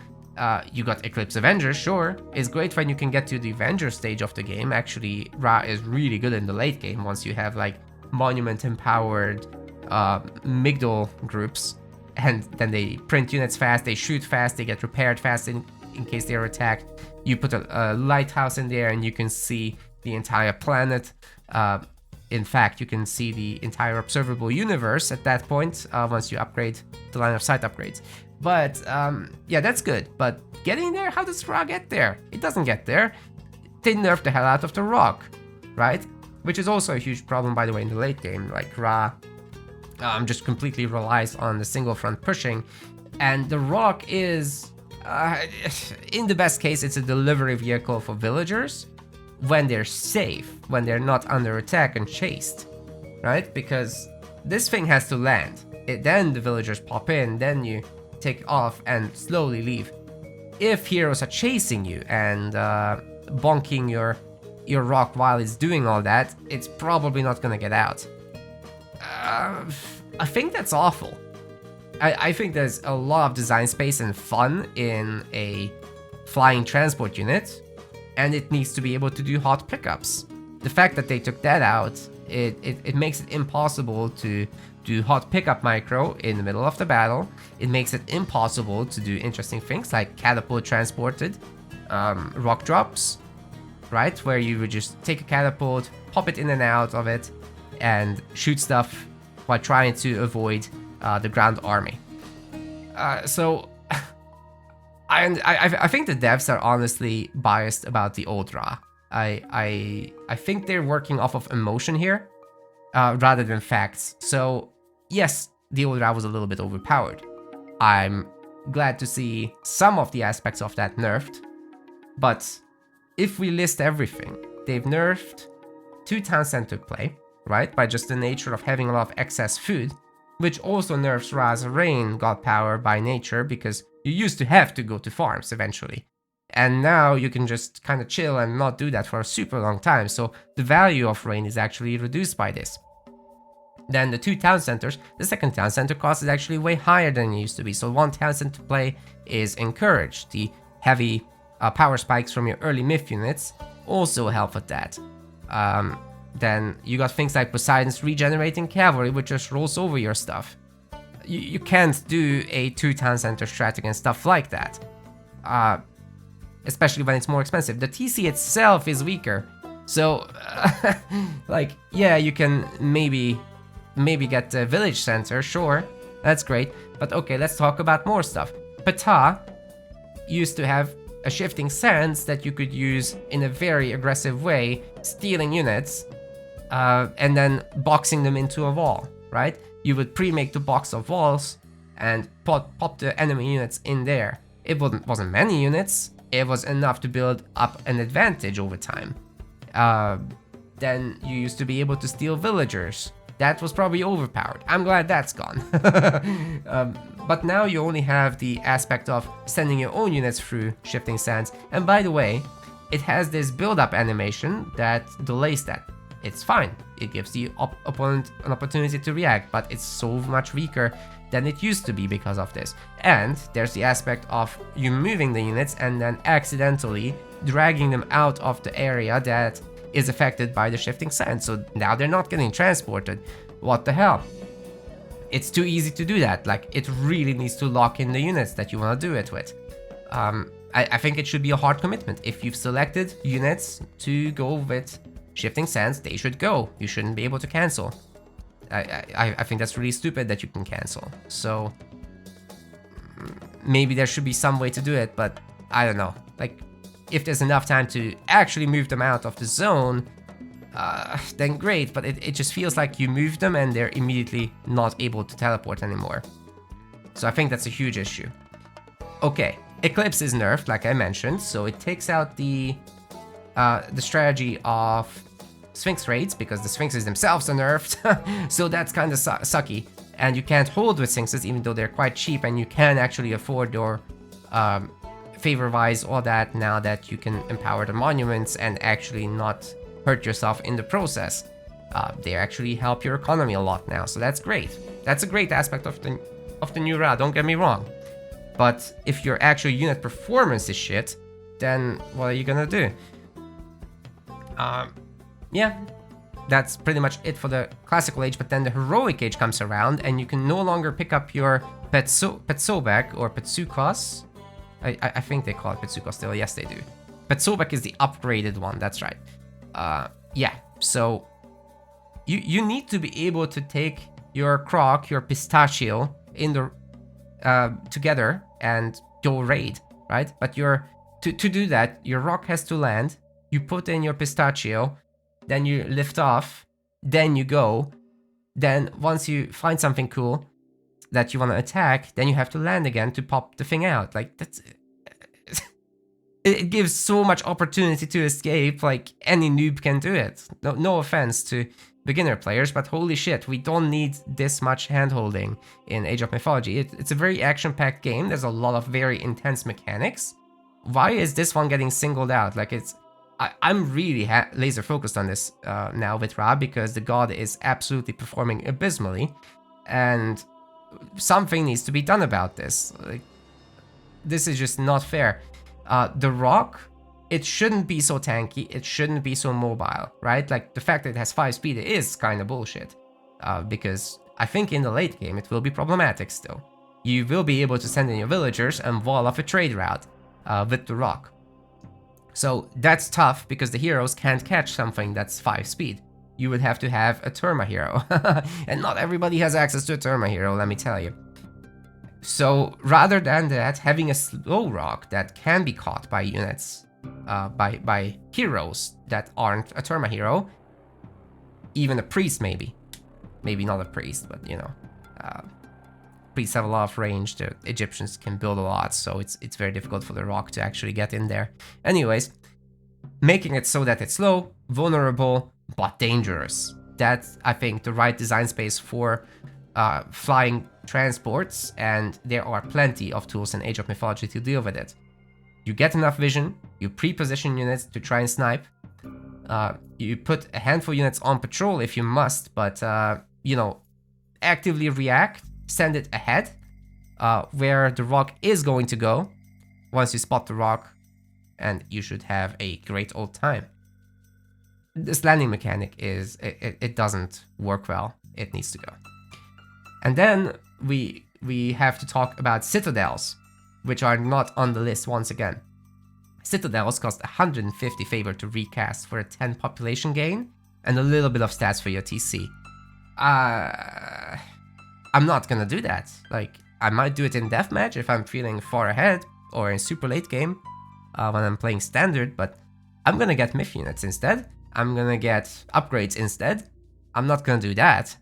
You got Eclipse Avengers, sure. It's great when you can get to the Avenger stage of the game. Actually, Ra is really good in the late game once you have like Monument empowered Migdal groups, and then they print units fast, they shoot fast, they get repaired fast in case they are attacked. You put a lighthouse in there and you can see the entire planet. In fact, you can see the entire observable universe at that point once you upgrade the line of sight upgrades. But yeah, that's good. But getting there, how does Ra get there? It doesn't get there. They nerfed the hell out of the rock, right? Which is also a huge problem, by the way, in the late game. Like, Ra just completely relies on the single front pushing, and the rock is, in the best case, it's a delivery vehicle for villagers when they're safe, when they're not under attack and chased, right? Because this thing has to land. Then the villagers pop in, then you take off and slowly leave. If heroes are chasing you and bonking your your rock while it's doing all that, it's probably not gonna get out. I think that's awful. I think there's a lot of design space and fun in a flying transport unit, and it needs to be able to do hot pickups. The fact that they took that out, it makes it impossible to do hot pickup micro in the middle of the battle. It makes it impossible to do interesting things like catapult transported rock drops, right? Where you would just take a catapult, pop it in and out of it, and shoot stuff while trying to avoid the ground army. So I think the devs are honestly biased about the old Ra. I think they're working off of emotion here rather than facts. So yes, the old Ra was a little bit overpowered. I'm glad to see some of the aspects of that nerfed, but if we list everything, they've nerfed 2 town center play, right? By just the nature of having a lot of excess food, which also nerfs Ra's Rain God Power by nature, because you used to have to go to farms eventually. And now you can just kind of chill and not do that for a super long time, so the value of Rain is actually reduced by this. Then the 2 town centers, the second town center cost is actually way higher than it used to be, so 1 town center play is encouraged. The heavy power spikes from your early myth units also help with that. Then you got things like Poseidon's regenerating cavalry, which just rolls over your stuff. You can't do a 2 town center strat against stuff like that, especially when it's more expensive. The TC itself is weaker, so like, yeah, you can maybe get the village center, sure, that's great, but okay, let's talk about more stuff. Ptah used to have a shifting sands that you could use in a very aggressive way, stealing units and then boxing them into a wall, right? You would pre-make the box of walls and pop the enemy units in there. It wasn't many units, it was enough to build up an advantage over time. Then you used to be able to steal villagers. That was probably overpowered. I'm glad that's gone. But now you only have the aspect of sending your own units through shifting sands. And by the way, it has this build-up animation that delays that. It's fine. It gives the opponent an opportunity to react, but it's so much weaker than it used to be because of this. And there's the aspect of you moving the units and then accidentally dragging them out of the area that is affected by the shifting sand. So now they're not getting transported. What the hell? It's too easy to do that. Like, it really needs to lock in the units that you want to do it with. I think it should be a hard commitment. If you've selected units to go with shifting sands, they should go. You shouldn't be able to cancel. I think that's really stupid that you can cancel. So maybe there should be some way to do it, but I don't know. Like, if there's enough time to actually move them out of the zone, then great, but it just feels like you move them and they're immediately not able to teleport anymore. So I think that's a huge issue. Okay, Eclipse is nerfed, like I mentioned, so it takes out the strategy of Sphinx raids, because the Sphinxes themselves are nerfed, so that's kind of sucky. And you can't hold with Sphinxes, even though they're quite cheap, and you can actually afford your favor-wise all that now that you can empower the monuments and actually not hurt yourself in the process. They actually help your economy a lot now, so that's great. That's a great aspect of the new Ra, don't get me wrong. But if your actual unit performance is shit, then what are you gonna do? Yeah, that's pretty much it for the classical age, but then the heroic age comes around and you can no longer pick up your Petsobek or Petsukos. I think they call it Petsuko still, yes they do. Petsobek is the upgraded one, that's right. Yeah, so you need to be able to take your Croc, your Pistachio in the together and go raid, right? But to do that, your rock has to land, you put in your Pistachio, then you lift off, then you go, then once you find something cool that you want to attack, then you have to land again to pop the thing out. Like, that's it gives so much opportunity to escape, like any noob can do it. No offense to beginner players, but holy shit, we don't need this much handholding in Age of Mythology. It's a very action-packed game, there's a lot of very intense mechanics. Why is this one getting singled out? Like, I'm really laser focused on this now with Ra, because the god is absolutely performing abysmally, and something needs to be done about this. Like, this is just not fair. The rock, it shouldn't be so tanky, it shouldn't be so mobile, right? Like, the fact that it has 5 speed is kind of bullshit, because I think in the late game it will be problematic still. You will be able to send in your villagers and wall off a trade route with the rock. So that's tough, because the heroes can't catch something that's 5 speed. You would have to have a Terma hero, and not everybody has access to a Terma hero, let me tell you. So rather than that, having a slow rock that can be caught by units, by heroes that aren't a Terma hero, even a priest maybe not a priest, but you know, priests have a lot of range. The Egyptians can build a lot, so it's very difficult for the rock to actually get in there. Anyways, making it so that it's slow, vulnerable, but dangerous. That's, I think, the right design space for flying transports, and there are plenty of tools in Age of Mythology to deal with it. You get enough vision, you pre-position units to try and snipe, you put a handful of units on patrol if you must, but you know, actively react, send it ahead where the rock is going to go once you spot the rock, and you should have a great old time. This landing mechanic is, it doesn't work well, it needs to go. And then we have to talk about citadels, which are not on the list once again. Citadels cost 150 favor to recast for a 10 population gain and a little bit of stats for your TC. I'm not gonna do that. Like, I might do it in deathmatch if I'm feeling far ahead, or in super late game when I'm playing standard, but I'm gonna get myth units instead. I'm gonna get upgrades instead. I'm not gonna do that.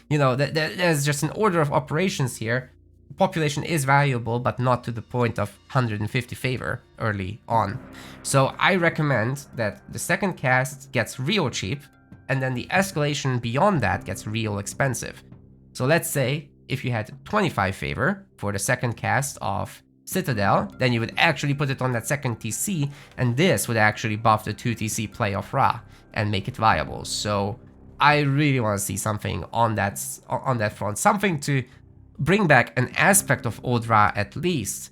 You know, there's just an order of operations here. Population is valuable, but not to the point of 150 favor early on. So I recommend that the second cast gets real cheap, and then the escalation beyond that gets real expensive. So let's say if you had 25 favor for the second cast of Citadel, then you would actually put it on that second TC, and this would actually buff the 2 TC play of Ra and make it viable. So I really want to see something on that front, something to bring back an aspect of old Ra at least,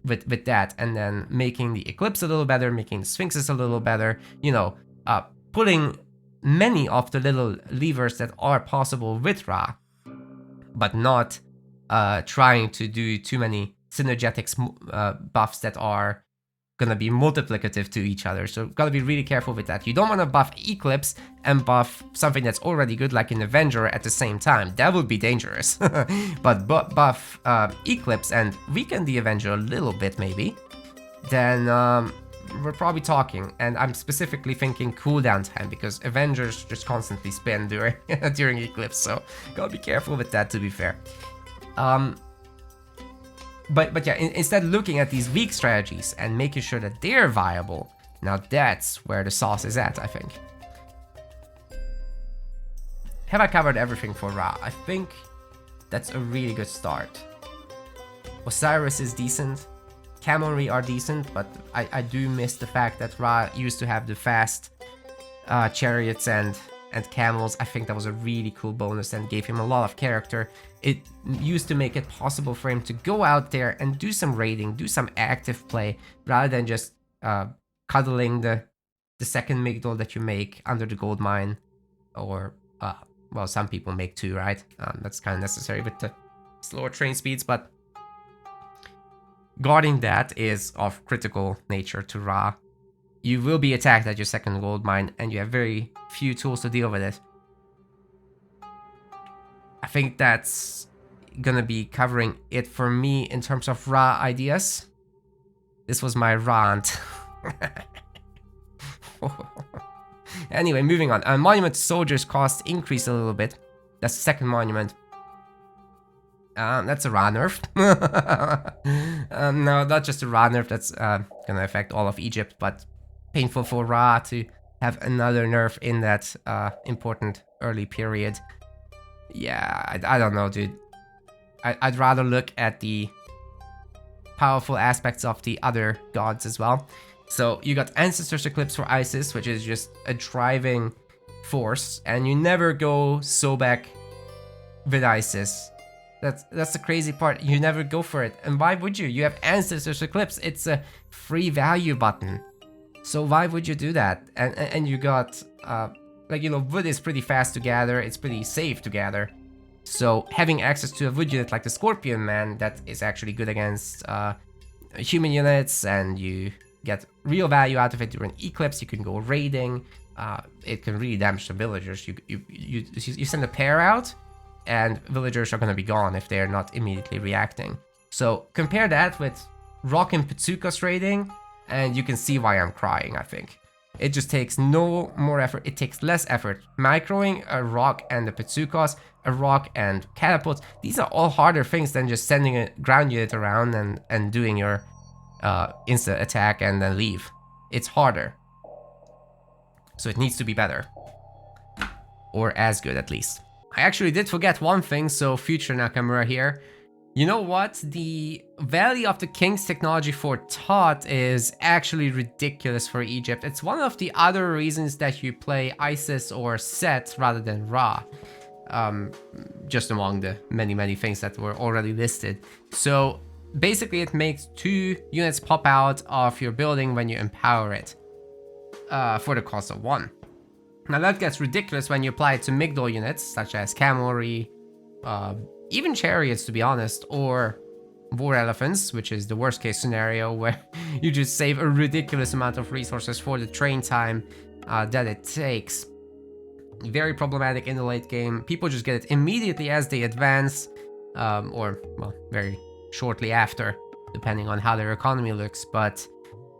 with that, and then making the Eclipse a little better, making the Sphinxes a little better, you know, pulling many of the little levers that are possible with Ra, but not trying to do too many synergetics buffs that are gonna be multiplicative to each other. So gotta be really careful with that. You don't want to buff Eclipse and buff something that's already good like an Avenger at the same time. That would be dangerous. But buff Eclipse and weaken the Avenger a little bit maybe, then we're probably talking. And I'm specifically thinking cooldown time, because Avengers just constantly spin during during Eclipse, so gotta be careful with that, to be fair. But yeah, instead looking at these weak strategies and making sure that they're viable, now that's where the sauce is at, I think. Have I covered everything for Ra? I think that's a really good start. Osiris is decent, Camelry are decent, but I do miss the fact that Ra used to have the fast chariots and camels. I think that was a really cool bonus and gave him a lot of character. It used to make it possible for him to go out there and do some raiding, do some active play, rather than just cuddling the second Migdol that you make under the gold mine, or well, some people make 2, right? That's kind of necessary with the slower train speeds, but guarding that is of critical nature to Ra. You will be attacked at your second gold mine, and you have very few tools to deal with it. I think that's gonna be covering it for me in terms of Ra ideas. This was my rant. Anyway, moving on. Monument soldiers cost increased a little bit. That's the second monument. That's a Ra nerf. No, not just a Ra nerf. That's gonna affect all of Egypt, but painful for Ra to have another nerf in that important early period. Yeah, I don't know, dude. I'd rather look at the powerful aspects of the other gods as well. So you got Ancestors Eclipse for Isis, which is just a driving force, and you never go Sobek with Isis. That's the crazy part. You never go for it. And why would you? You have Ancestors Eclipse. It's a free value button. So why would you do that? And you got like, you know, wood is pretty fast to gather. It's pretty safe to gather. So having access to a wood unit like the Scorpion Man, that is actually good against human units, and you get real value out of it during Eclipse. You can go raiding. It can really damage the villagers. You send a pair out, and villagers are going to be gone if they're not immediately reacting. So compare that with Rock and Pitsukos raiding, and you can see why I'm crying, I think. It just takes no more effort. It takes less effort. Microing a Rock and a Pitsukos, a Rock and catapults, these are all harder things than just sending a ground unit around and doing your instant attack and then leave. It's harder. So it needs to be better. Or as good, at least. I actually did forget one thing, so future Nakamura here. You know what? The value of the King's technology for Thoth is actually ridiculous for Egypt. It's one of the other reasons that you play Isis or Set rather than Ra. Just among the many things that were already listed. So basically it makes 2 units pop out of your building when you empower it. For the cost of 1. Now that gets ridiculous when you apply it to Migdol units, such as Cavalry, even Chariots to be honest, or War Elephants, which is the worst case scenario where you just save a ridiculous amount of resources for the train time that it takes. Very problematic in the late game. People just get it immediately as they advance, or well, very shortly after, depending on how their economy looks, but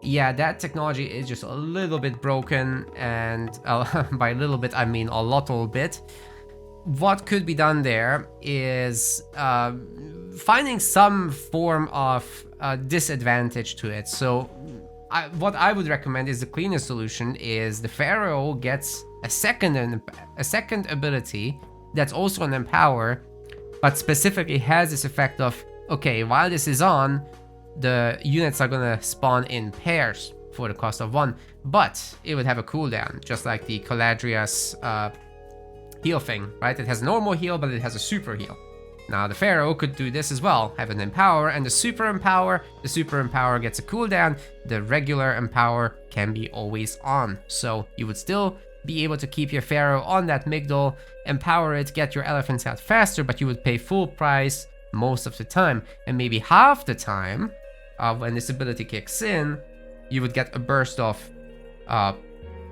yeah, that technology is just a little bit broken, and by a little bit I mean a little bit. What could be done there is finding some form of disadvantage to it. So what I would recommend is the cleanest solution is the Pharaoh gets a second ability that's also an empower, but specifically has this effect of, okay, while this is on, the units are gonna spawn in pairs for the cost of 1, but it would have a cooldown, just like the Caladrius heal thing, right? It has normal heal, but it has a super heal. Now the Pharaoh could do this as well, have an empower and the super empower. The super empower gets a cooldown, the regular empower can be always on. So you would still be able to keep your Pharaoh on that Migdol, empower it, get your elephants out faster, but you would pay full price most of the time. And maybe half the time, when this ability kicks in, you would get a burst of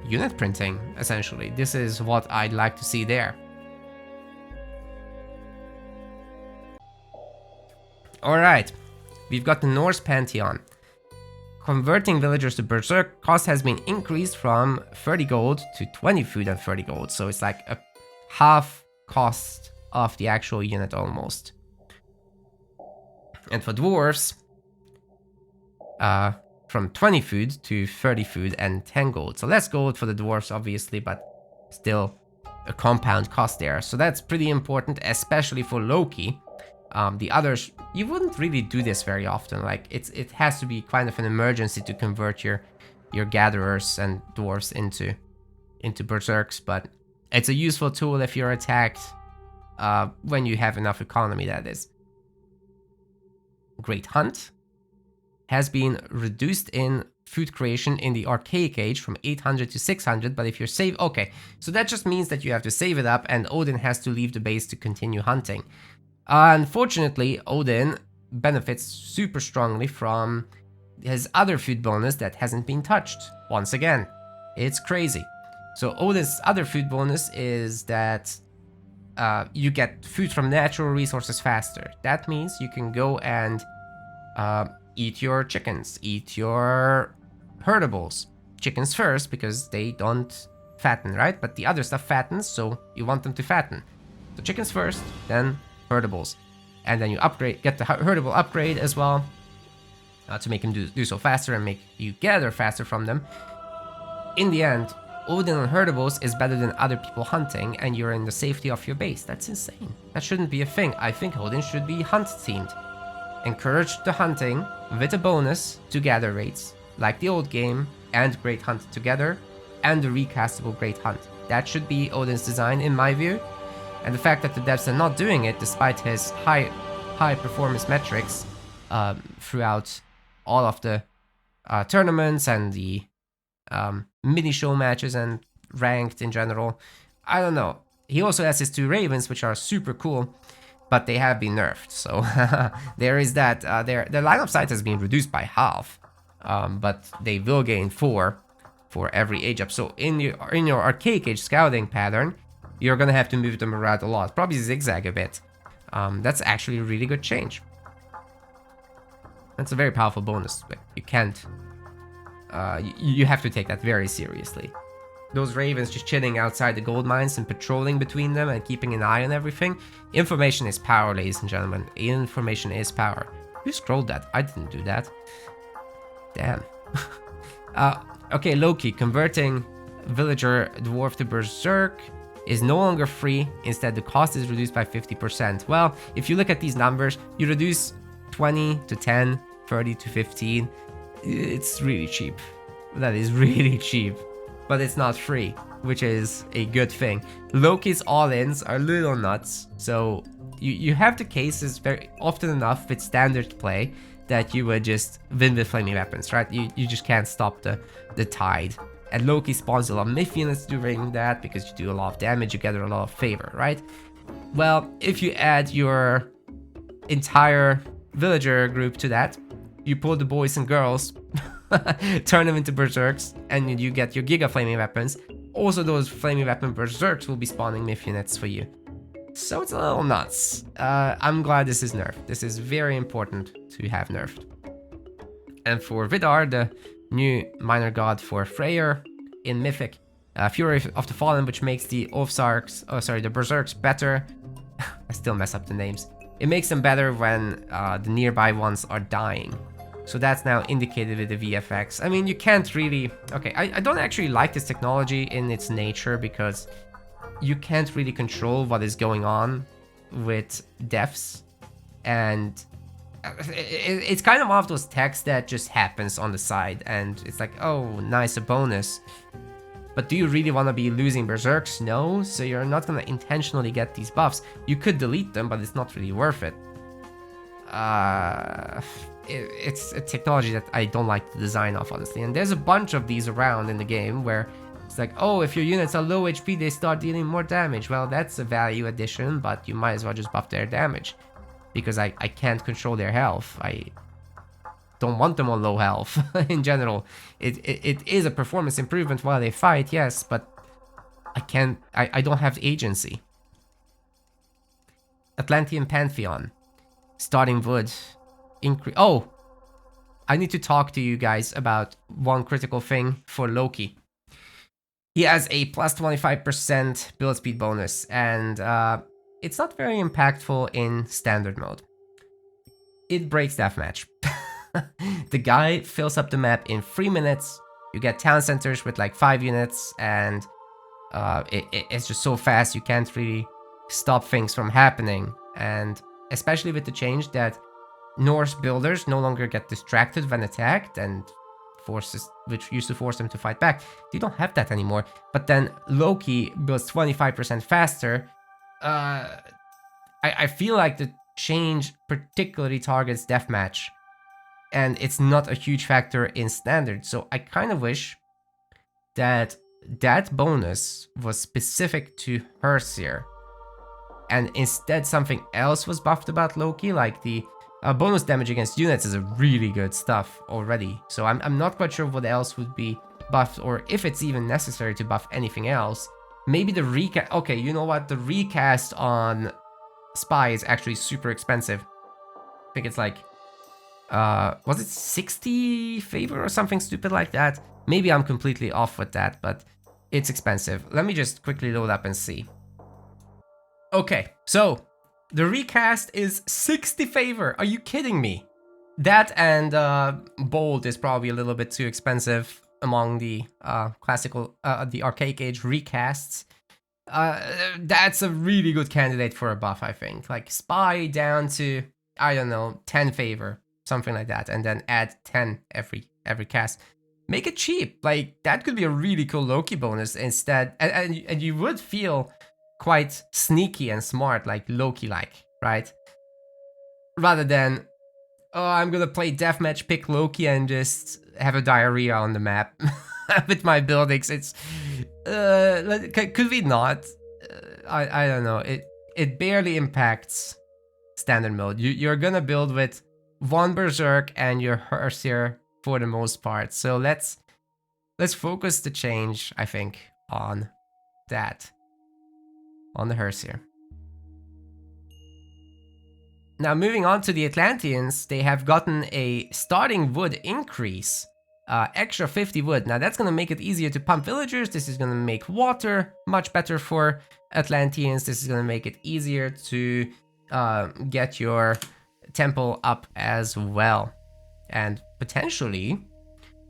unit printing, essentially. This is what I'd like to see there. Alright, we've got the Norse Pantheon. Converting villagers to Berserk cost has been increased from 30 gold to 20 food and 30 gold, so it's like a half cost of the actual unit almost. And for dwarves, from 20 food to 30 food and 10 gold. So less gold for the dwarves, obviously, but still a compound cost there. So that's pretty important, especially for Loki. The others, you wouldn't really do this very often. Like it has to be kind of an emergency to convert your gatherers and dwarves into berserks, but it's a useful tool if you're attacked when you have enough economy, that is. Great Hunt has been reduced in food creation in the Archaic Age from 800 to 600, but if you're okay, so that just means that you have to save it up and Odin has to leave the base to continue hunting. Unfortunately, Odin benefits super strongly from his other food bonus that hasn't been touched. Once again, it's crazy. So Odin's other food bonus is that you get food from natural resources faster. That means you can go and eat your chickens, eat your herdables. Chickens first, because they don't fatten, right? But the other stuff fattens, so you want them to fatten. So chickens first, then herdables. And then you get the herdable upgrade as well, to make them do so faster and make you gather faster from them. In the end, Odin on herdables is better than other people hunting, and you're in the safety of your base. That's insane. That shouldn't be a thing. I think Odin should be hunt themed. Encourage the hunting with a bonus to gather rates. like the old game and Great Hunt together, and the recastable Great Hunt. That should be Odin's design in my view. And the fact that the devs are not doing it despite his high performance metrics throughout all of the tournaments and the mini show matches and ranked in general, I don't know. He also has his 2 Ravens, which are super cool, but they have been nerfed. So there is that. Their line of sight has been reduced by half, but they will gain 4 for every age up. So in your Archaic Age scouting pattern, you're gonna have to move them around a lot, probably zigzag a bit. That's actually a really good change. That's a very powerful bonus. But you can't. You have to take that very seriously. Those Ravens just chilling outside the gold mines and patrolling between them and keeping an eye on everything. Information is power, ladies and gentlemen. Information is power. Who scrolled that? I didn't do that. Damn. Okay, Loki. Converting villager dwarf to berserk is no longer free. Instead, the cost is reduced by 50%. Well, if you look at these numbers, you reduce 20 to 10, 30 to 15. It's really cheap. That is really cheap. But it's not free, which is a good thing. Loki's all-ins are a little nuts, so you have the cases very often enough with standard play that you would just win with flaming weapons, right? You just can't stop the tide. And Loki spawns a lot of myth units during that because you do a lot of damage, you gather a lot of favor, right? Well, if you add your entire villager group to that, you pull the boys and girls, turn them into berserks, and you get your giga flaming weapons. Also, those flaming weapon berserks will be spawning myth units for you. So it's a little nuts. I'm glad this is nerfed. This is very important to have nerfed. And for Vidar, the new minor god for Freyr in Mythic, Fury of the Fallen, which makes the the berserks better. I still mess up the names. It makes them better when the nearby ones are dying. So that's now indicated with the VFX. I mean, you can't really... Okay, I don't actually like this technology in its nature because you can't really control what is going on with deaths. And it's kind of one of those techs that just happens on the side. And it's like, oh, nice, a bonus. But do you really want to be losing berserks? No, so you're not going to intentionally get these buffs. You could delete them, but it's not really worth it. It's a technology that I don't like the design of, honestly. And there's a bunch of these around in the game where it's like, oh, if your units are low HP, they start dealing more damage. Well, that's a value addition, but you might as well just buff their damage. Because I can't control their health. I don't want them on low health in general. It is a performance improvement while they fight, yes, but I don't have agency. Atlantean Pantheon. Starting wood. Oh! I need to talk to you guys about one critical thing for Loki. He has a plus 25% build speed bonus, and it's not very impactful in standard mode. It breaks deathmatch. The guy fills up the map in 3 minutes. You get town centers with like 5 units, and it's just so fast you can't really stop things from happening. And especially with the change that Norse builders no longer get distracted when attacked, and forces which used to force them to fight back, you don't have that anymore. But then Loki builds 25% faster. I feel like the change particularly targets deathmatch, and it's not a huge factor in standard. So I kind of wish that that bonus was specific to Herseer, and instead something else was buffed about Loki, like the bonus damage against units is a really good stuff already. So I'm not quite sure what else would be buffed, or if it's even necessary to buff anything else. Maybe the recast. Okay, you know what? The recast on Spy is actually super expensive. I think it's like, was it 60 favor or something stupid like that? Maybe I'm completely off with that, but it's expensive. Let me just quickly load up and see. Okay, so the recast is 60 favor. Are you kidding me? That and Bold is probably a little bit too expensive among the the Archaic Age recasts. That's a really good candidate for a buff, I think. Like Spy down to, I don't know, 10 favor. something like that, and then add 10 every cast. Make it cheap. Like, that could be a really cool Loki bonus instead, and you would feel quite sneaky and smart, like Loki-like, right? Rather than, oh, I'm gonna play deathmatch, pick Loki, and just have a diarrhea on the map with my buildings. It's could we not? I don't know. It barely impacts standard mode. You're gonna build with one Berserk and your Hersier for the most part. So let's focus the change, I think, on that, on the Hersier. Now, moving on to the Atlanteans, they have gotten a starting wood increase, extra 50 wood. Now, that's going to make it easier to pump villagers. This is going to make water much better for Atlanteans. This is going to make it easier to get your temple up as well. And potentially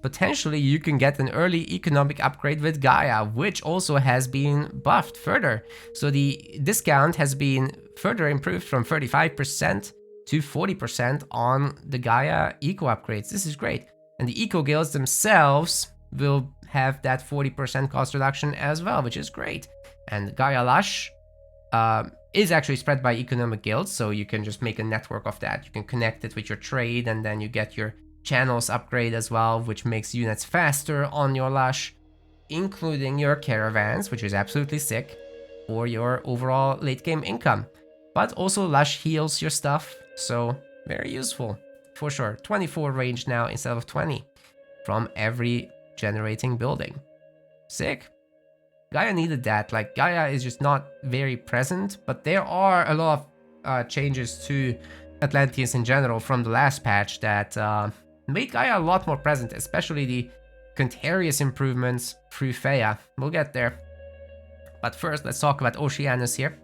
you can get an early economic upgrade with Gaia, which also has been buffed further. So the discount has been further improved from 35% to 40% on the Gaia eco upgrades. This is great. And the eco guilds themselves will have that 40% cost reduction as well, which is great. And Gaia Lush is actually spread by economic guilds, so you can just make a network of that. You can connect it with your trade, and then you get your channels upgrade as well, which makes units faster on your Lush, including your caravans, which is absolutely sick for your overall late game income. But also Lush heals your stuff, so very useful for sure. 24 range now instead of 20 from every generating building. Sick. Gaia needed that. Like, Gaia is just not very present, but there are a lot of changes to Atlanteans in general from the last patch that made Gaia a lot more present, especially the Contarius improvements through Theia. We'll get there. But first, let's talk about Oceanus here.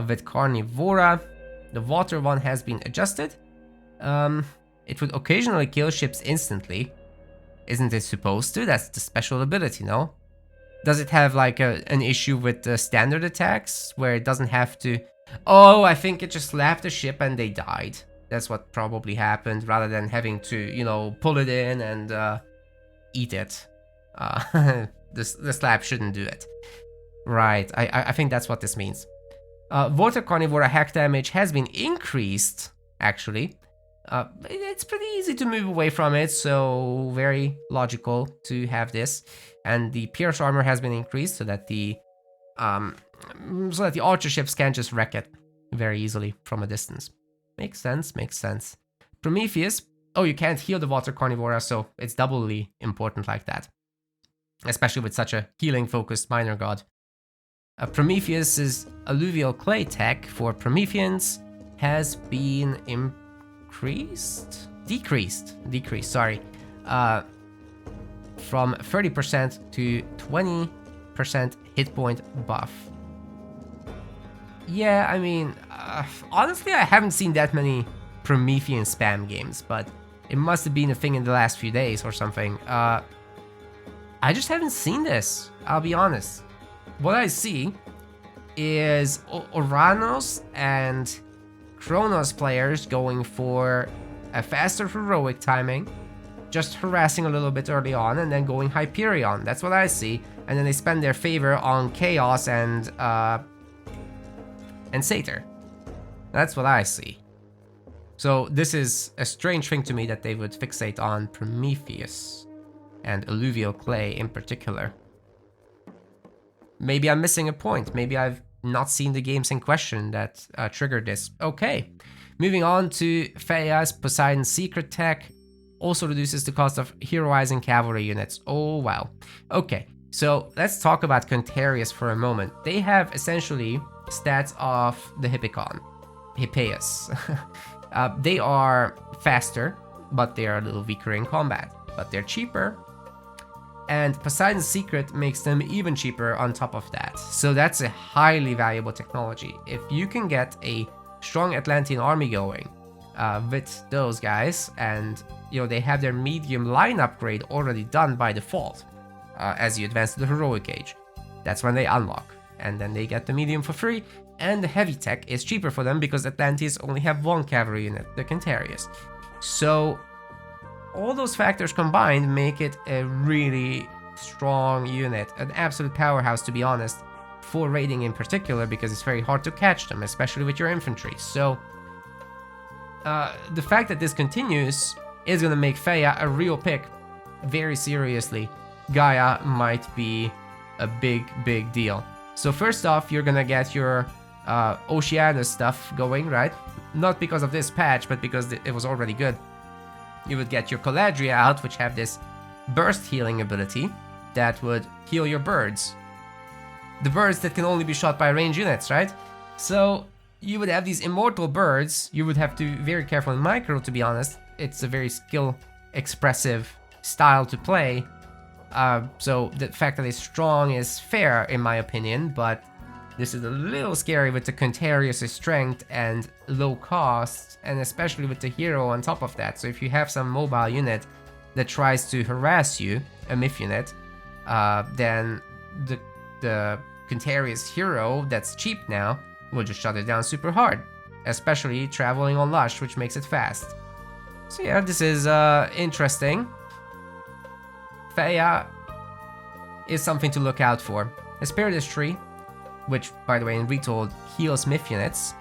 With Carnivora, the water one has been adjusted. It would occasionally kill ships instantly. Isn't it supposed to? That's the special ability, no? Does it have like an issue with the standard attacks where it doesn't have to... Oh, I think it just slapped the ship and they died. That's what probably happened, rather than having to, you know, pull it in and eat it. The slap shouldn't do it. Right, I think that's what this means. Water Carnivora hack damage has been increased, actually. It's pretty easy to move away from it, so very logical to have this. And the Pierce armor has been increased so that the archer ships can't just wreck it very easily from a distance. Makes sense, makes sense. Prometheus. Oh, you can't heal the Water Carnivora, so it's doubly important like that. Especially with such a healing-focused minor god. Prometheus's alluvial clay tech for Prometheans has been decreased, sorry. From 30% to 20% hit point buff. Yeah, I mean, honestly, I haven't seen that many Promethean spam games, but it must have been a thing in the last few days or something. I just haven't seen this, I'll be honest. What I see is Oranos and Kronos players going for a faster heroic timing, just harassing a little bit early on, and then going Hyperion. That's what I see. And then they spend their favor on Chaos and Satyr. That's what I see. So this is a strange thing to me that they would fixate on Prometheus and alluvial clay in particular. Maybe I'm missing a point. Maybe I've not seen the games in question that triggered this. Okay, moving on to Theia's Poseidon secret tech. Also reduces the cost of heroizing cavalry units. Oh wow. Okay, so let's talk about Contarius for a moment. They have essentially stats of the Hippeus. They are faster, but they are a little weaker in combat. But they're cheaper. And Poseidon's secret makes them even cheaper on top of that. So that's a highly valuable technology. If you can get a strong Atlantean army going with those guys, and you know they have their medium line upgrade already done by default as you advance to the heroic age, that's when they unlock. And then they get the medium for free, and the heavy tech is cheaper for them because Atlanteans only have one cavalry unit, the Contarius. So all those factors combined make it a really strong unit, an absolute powerhouse to be honest, for raiding in particular, because it's very hard to catch them, especially with your infantry. So the fact that this continues is going to make Freya a real pick very seriously. Gaia might be a big deal. So first off, you're gonna get your Oceanus stuff going, right? Not because of this patch, but because it was already good. You would get your Caladria out, which have this burst healing ability that would heal your birds. The birds that can only be shot by range units, right? So you would have these immortal birds. You would have to be very careful in micro, to be honest. It's a very skill expressive style to play. So the fact that it's strong is fair in my opinion, but this is a little scary with the Contarius' strength and low cost, and especially with the hero on top of that. So if you have some mobile unit that tries to harass you, a myth unit, then the Contarius hero that's cheap now will just shut it down super hard, especially traveling on Lush, which makes it fast. So yeah, this is interesting. Freya is something to look out for. Hesperides Tree, which by the way in Retold heals myth units,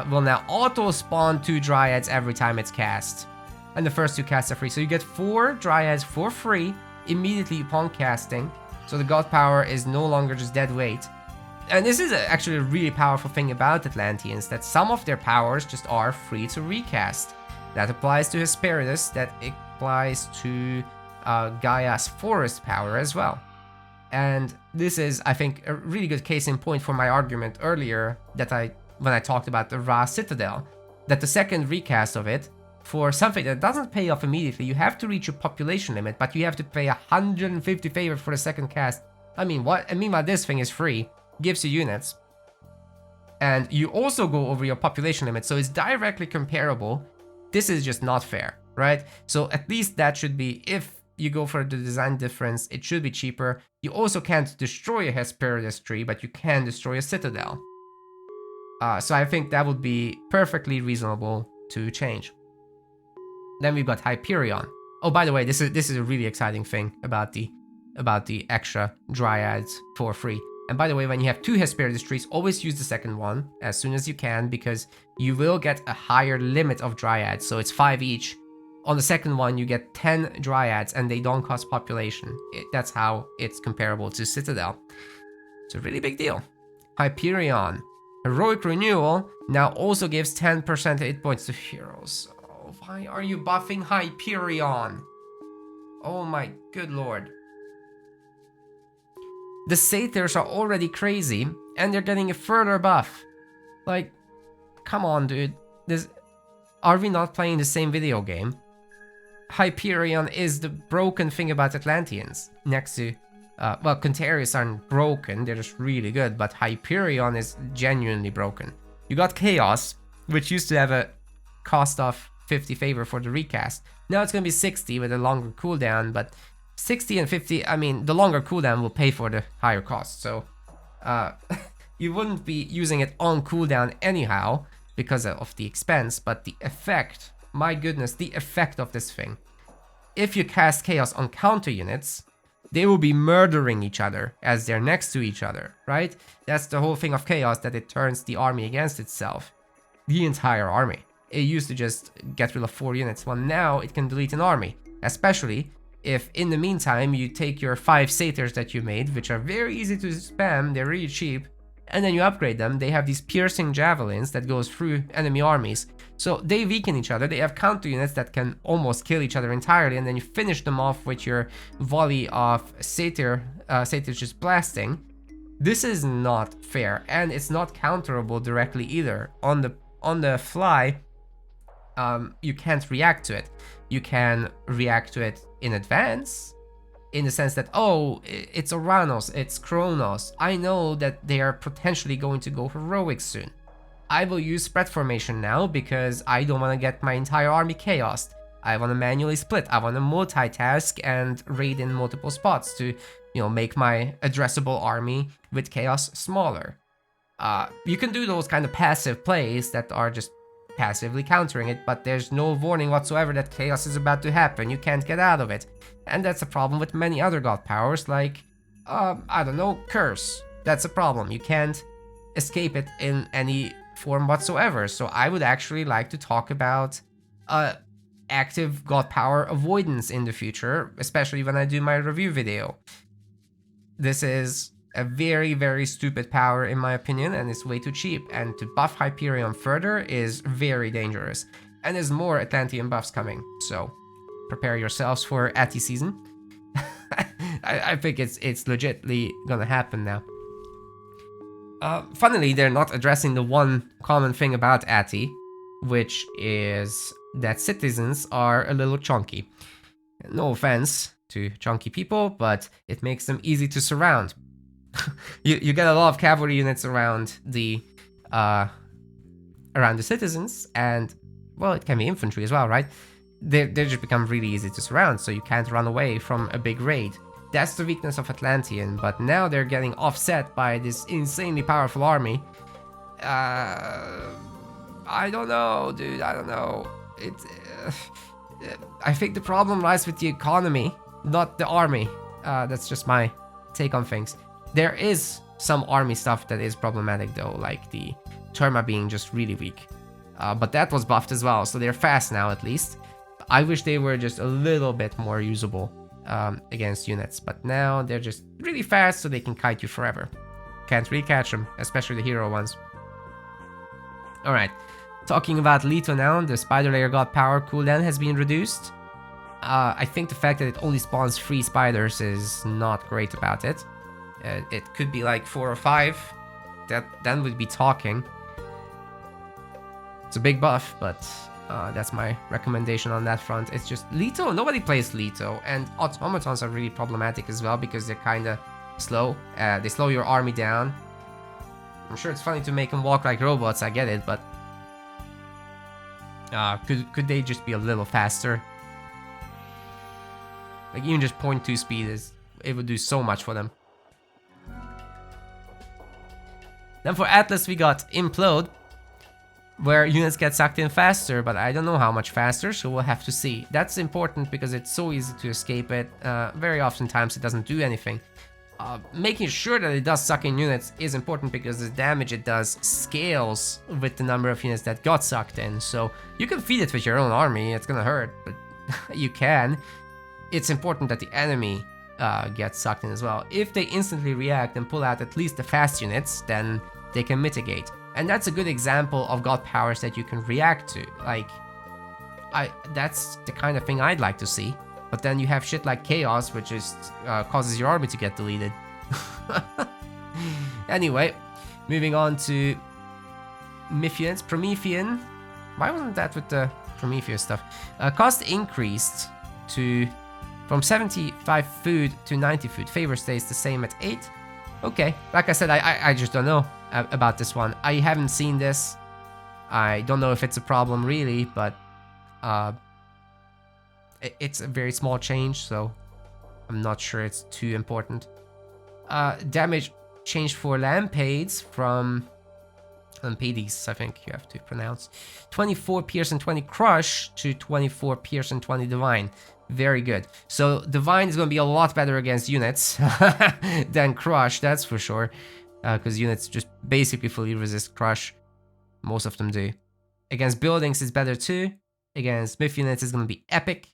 will now auto spawn 2 Dryads every time it's cast. And the first 2 casts are free. So you get 4 Dryads for free immediately upon casting. So the god power is no longer just dead weight. And this is actually a really powerful thing about Atlanteans, that some of their powers just are free to recast. That applies to Hesperides, that applies to Gaia's forest power as well. And this is, I think, a really good case in point for my argument earlier that when I talked about the Ra Citadel, that the second recast of it, for something that doesn't pay off immediately, you have to reach your population limit, but you have to pay 150 favor for the second cast. I mean, what? I mean, while this thing is free, gives you units, and you also go over your population limit, so it's directly comparable. This is just not fair, right? So at least that should be, if you go for the design difference, it should be cheaper. You also can't destroy a Hesperides tree, but you can destroy a citadel. So I think that would be perfectly reasonable to change. Then we've got Hyperion. Oh, by the way, this is a really exciting thing about the extra Dryads for free. And by the way, when you have 2 Hesperides trees, always use the second one as soon as you can, because you will get a higher limit of Dryads, so it's 5 each. On the second one, you get 10 Dryads, and they don't cost population. That's how it's comparable to Citadel. It's a really big deal. Hyperion. Heroic Renewal now also gives 10% hit points to heroes. Oh, why are you buffing Hyperion? Oh my good lord. The satyrs are already crazy, and they're getting a further buff. Like, come on, dude. Are we not playing the same video game? Hyperion is the broken thing about Atlanteans. Next to, well, Contarius aren't broken, they're just really good, but Hyperion is genuinely broken. You got Chaos, which used to have a cost of 50 favor for the recast. Now it's gonna be 60 with a longer cooldown, but 60 and 50, I mean, the longer cooldown will pay for the higher cost, so you wouldn't be using it on cooldown anyhow because of the expense, but the effect, my goodness, the effect of this thing. If you cast Chaos on counter units, they will be murdering each other as they're next to each other, right? That's the whole thing of Chaos, that it turns the army against itself. The entire army. It used to just get rid of 4 units, well now it can delete an army, especially if in the meantime you take your 5 satyrs that you made, which are very easy to spam, they're really cheap, and then you upgrade them. They have these piercing javelins that goes through enemy armies, so they weaken each other. They have counter units that can almost kill each other entirely, and then you finish them off with your volley of satyrs just blasting. This is not fair, and it's not counterable directly either. On the fly, you can't react to it. You can react to it in advance, in the sense that, oh, it's Oranos, it's Kronos, I know that they are potentially going to go heroic soon. I will use spread formation now because I don't want to get my entire army chaosed. I want to manually split, I want to multitask and raid in multiple spots to, make my addressable army with chaos smaller. You can do those kind of passive plays that are just passively countering it, but there's no warning whatsoever that chaos is about to happen. You can't get out of it. And that's a problem with many other god powers, like, I don't know, Curse. That's a problem. You can't escape it in any form whatsoever. So I would actually like to talk about active god power avoidance in the future, especially when I do my review video. This is a very, very stupid power in my opinion, and it's way too cheap, and to buff Hyperion further is very dangerous. And there's more Atlantean buffs coming, so prepare yourselves for Atty season. I think it's legitly gonna happen now. Funnily, they're not addressing the one common thing about Atty, which is that citizens are a little chunky. No offense to chunky people, but it makes them easy to surround. you get a lot of cavalry units around the citizens, and well, it can be infantry as well, right? They just become really easy to surround, so you can't run away from a big raid. That's the weakness of Atlantean, but now they're getting offset by this insanely powerful army. I don't know, dude. I don't know. I think the problem lies with the economy, not the army. That's just my take on things. There is some army stuff that is problematic though, like the Terma being just really weak. But that was buffed as well, so they're fast now at least. I wish they were just a little bit more usable against units, but now they're just really fast, so they can kite you forever. Can't really catch them, especially the hero ones. Alright, talking about Leto now, the Spider Layer God power cooldown has been reduced. I think the fact that it only spawns 3 spiders is not great about it. It could be like 4 or 5, then we'd be talking. It's a big buff, but that's my recommendation on that front. It's just Leto, nobody plays Leto, and automatons are really problematic as well because they're kinda slow. They slow your army down. I'm sure it's funny to make them walk like robots, I get it, but could they just be a little faster? Like even just 0.2 speed it would do so much for them. Then for Atlas we got Implode, where units get sucked in faster, but I don't know how much faster, so we'll have to see. That's important because it's so easy to escape it. Very oftentimes it doesn't do anything. Making sure that it does suck in units is important because the damage it does scales with the number of units that got sucked in. So you can feed it with your own army, it's gonna hurt, but you can. It's important that the enemy gets sucked in as well. If they instantly react and pull out at least the fast units, then they can mitigate. And that's a good example of god powers that you can react to. Like, that's the kind of thing I'd like to see. But then you have shit like Chaos, which just causes your army to get deleted. Anyway, moving on to Mythians. Promethean. Why wasn't that with the Prometheus stuff? Cost increased from 75 food to 90 food. Favor stays the same at 8. Okay, like I said, I just don't know about this one. I haven't seen this. I don't know if it's a problem really, but it's a very small change, so I'm not sure it's too important. Damage changed for Lampades from Lampades, I think you have to pronounce. 24 Pierce and 20 Crush to 24 Pierce and 20 Divine. Very good. So Divine is going to be a lot better against units than Crush, that's for sure. Because units just basically fully resist Crush. Most of them do. Against buildings it's better too. Against Myth units it's going to be epic.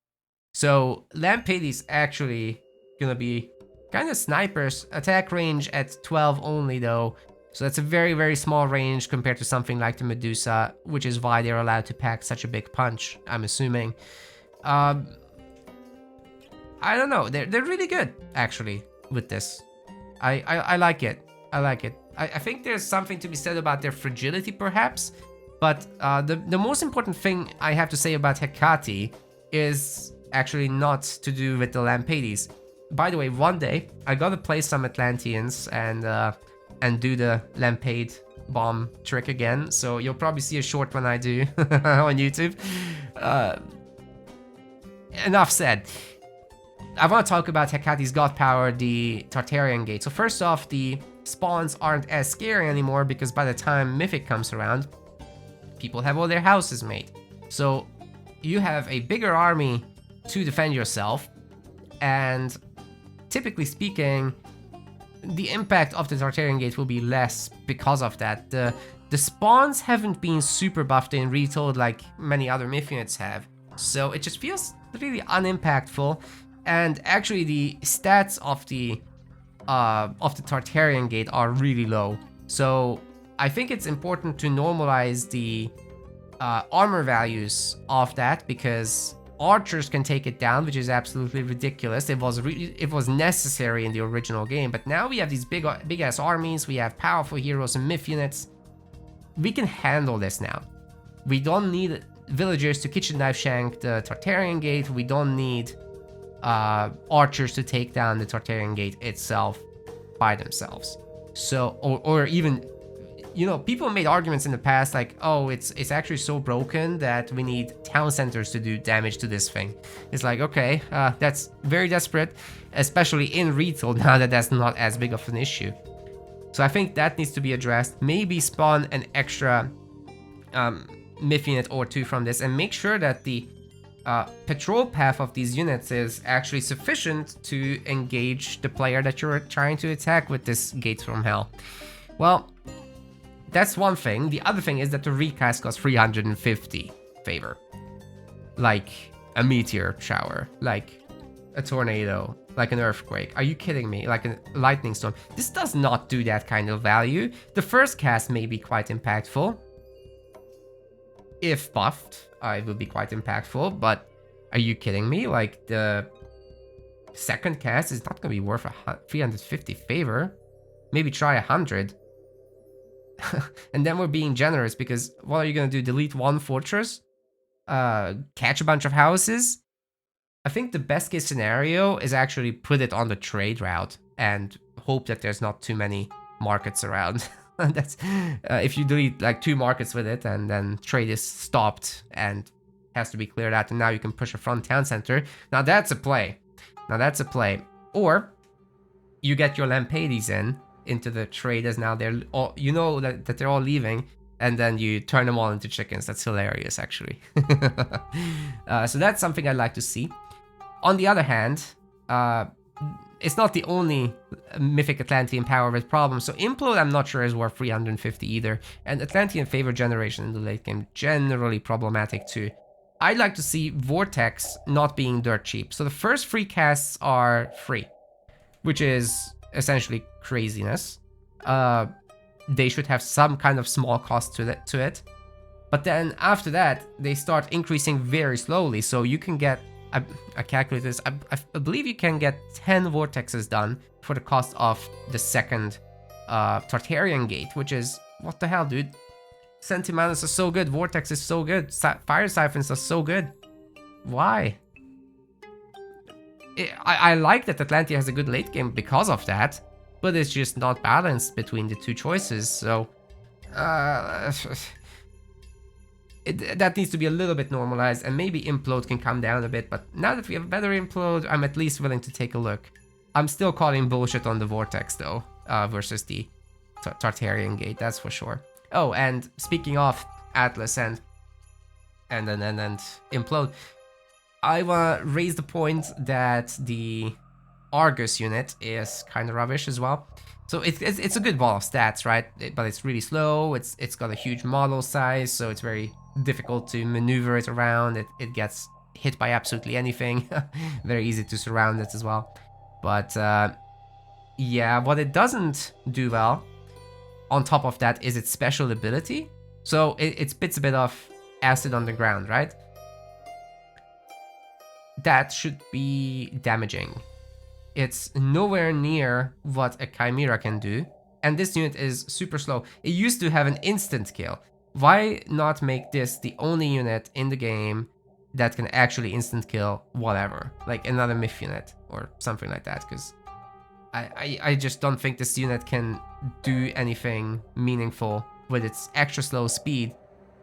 So Lampade is actually going to be kind of snipers. Attack range at 12 only though. So that's a very, very small range compared to something like the Medusa, which is why they're allowed to pack such a big punch, I'm assuming. I don't know, they're really good actually with this. I like it. I like it. I think there's something to be said about their fragility perhaps, but the most important thing I have to say about Hecate is actually not to do with the Lampades. By the way, one day I gotta play some Atlanteans and do the Lampade bomb trick again, so you'll probably see a short when I do on YouTube. Enough said. I want to talk about Hecate's god power, the Tartarian Gate. So first off, the spawns aren't as scary anymore because by the time Mythic comes around, people have all their houses made. So you have a bigger army to defend yourself, and typically speaking, the impact of the Tartarian Gate will be less because of that. The spawns haven't been super buffed in Retold like many other myth units have, so it just feels really unimpactful. And actually, the stats of the Tartarian Gate are really low. So I think it's important to normalize the armor values of that, because archers can take it down, which is absolutely ridiculous. It was necessary in the original game, but now we have these big ass armies. We have powerful heroes and myth units. We can handle this now. We don't need villagers to kitchen knife shank the Tartarian Gate. We don't need archers to take down the Tartarian Gate itself by themselves. So, or even, you know, people made arguments in the past like, oh, it's actually so broken that we need town centers to do damage to this thing. It's like, okay, that's very desperate, especially in Retold now that that's not as big of an issue. So I think that needs to be addressed. Maybe spawn an extra myth unit or two from this, and make sure that the patrol path of these units is actually sufficient to engage the player that you're trying to attack with this Gates from Hell. Well, that's one thing. The other thing is that the recast costs 350 favor. Like a meteor shower, like a tornado, like an earthquake. Are you kidding me? Like a lightning storm. This does not do that kind of value. The first cast may be quite impactful. If buffed, it will be quite impactful, but are you kidding me? Like, the second cast is not going to be worth 350 favor. Maybe try 100. And then we're being generous, because what are you going to do? Delete one fortress? Catch a bunch of houses? I think the best case scenario is actually put it on the trade route and hope that there's not too many markets around. That's if you delete like 2 markets with it, and then trade is stopped and has to be cleared out, and now you can push a front town center. Now that's a play. Or you get your Lampades into the trade, as now they're all, you know that they're all leaving, and then you turn them all into chickens. That's hilarious, actually. So that's something I'd like to see. On the other hand, it's not the only mythic Atlantean power with problems. So Implode, I'm not sure is worth 350 either. And Atlantean favor generation in the late game, generally problematic too. I'd like to see Vortex not being dirt cheap. So the first 3 casts are free, which is essentially craziness. They should have some kind of small cost to it. But then after that, they start increasing very slowly. So you can get, I calculate this, I believe you can get 10 vortexes done for the cost of the second Tartarian Gate, which is, what the hell, dude? Sentimanus is so good, Vortex is so good, Fire Siphons are so good. Why? I like that Atlantean has a good late game because of that, but it's just not balanced between the 2 choices, so... that needs to be a little bit normalized, and maybe Implode can come down a bit, but now that we have a better Implode, I'm at least willing to take a look. I'm still calling bullshit on the Vortex though, versus the Tartarian Gate, that's for sure. Oh, and speaking of Atlas and Implode, I wanna raise the point that the Argus unit is kind of rubbish as well. So it's a good ball of stats, right? But it's really slow, it's got a huge model size, so it's very difficult to maneuver it around. It gets hit by absolutely anything. Very easy to surround it as well. But yeah, what it doesn't do well on top of that is its special ability. So it spits a bit of acid on the ground, right? That should be damaging. It's nowhere near what a Chimera can do, and this unit is super slow. It used to have an instant kill. Why not make this the only unit in the game that can actually instant kill whatever? Like another myth unit or something like that, because I just don't think this unit can do anything meaningful with its extra slow speed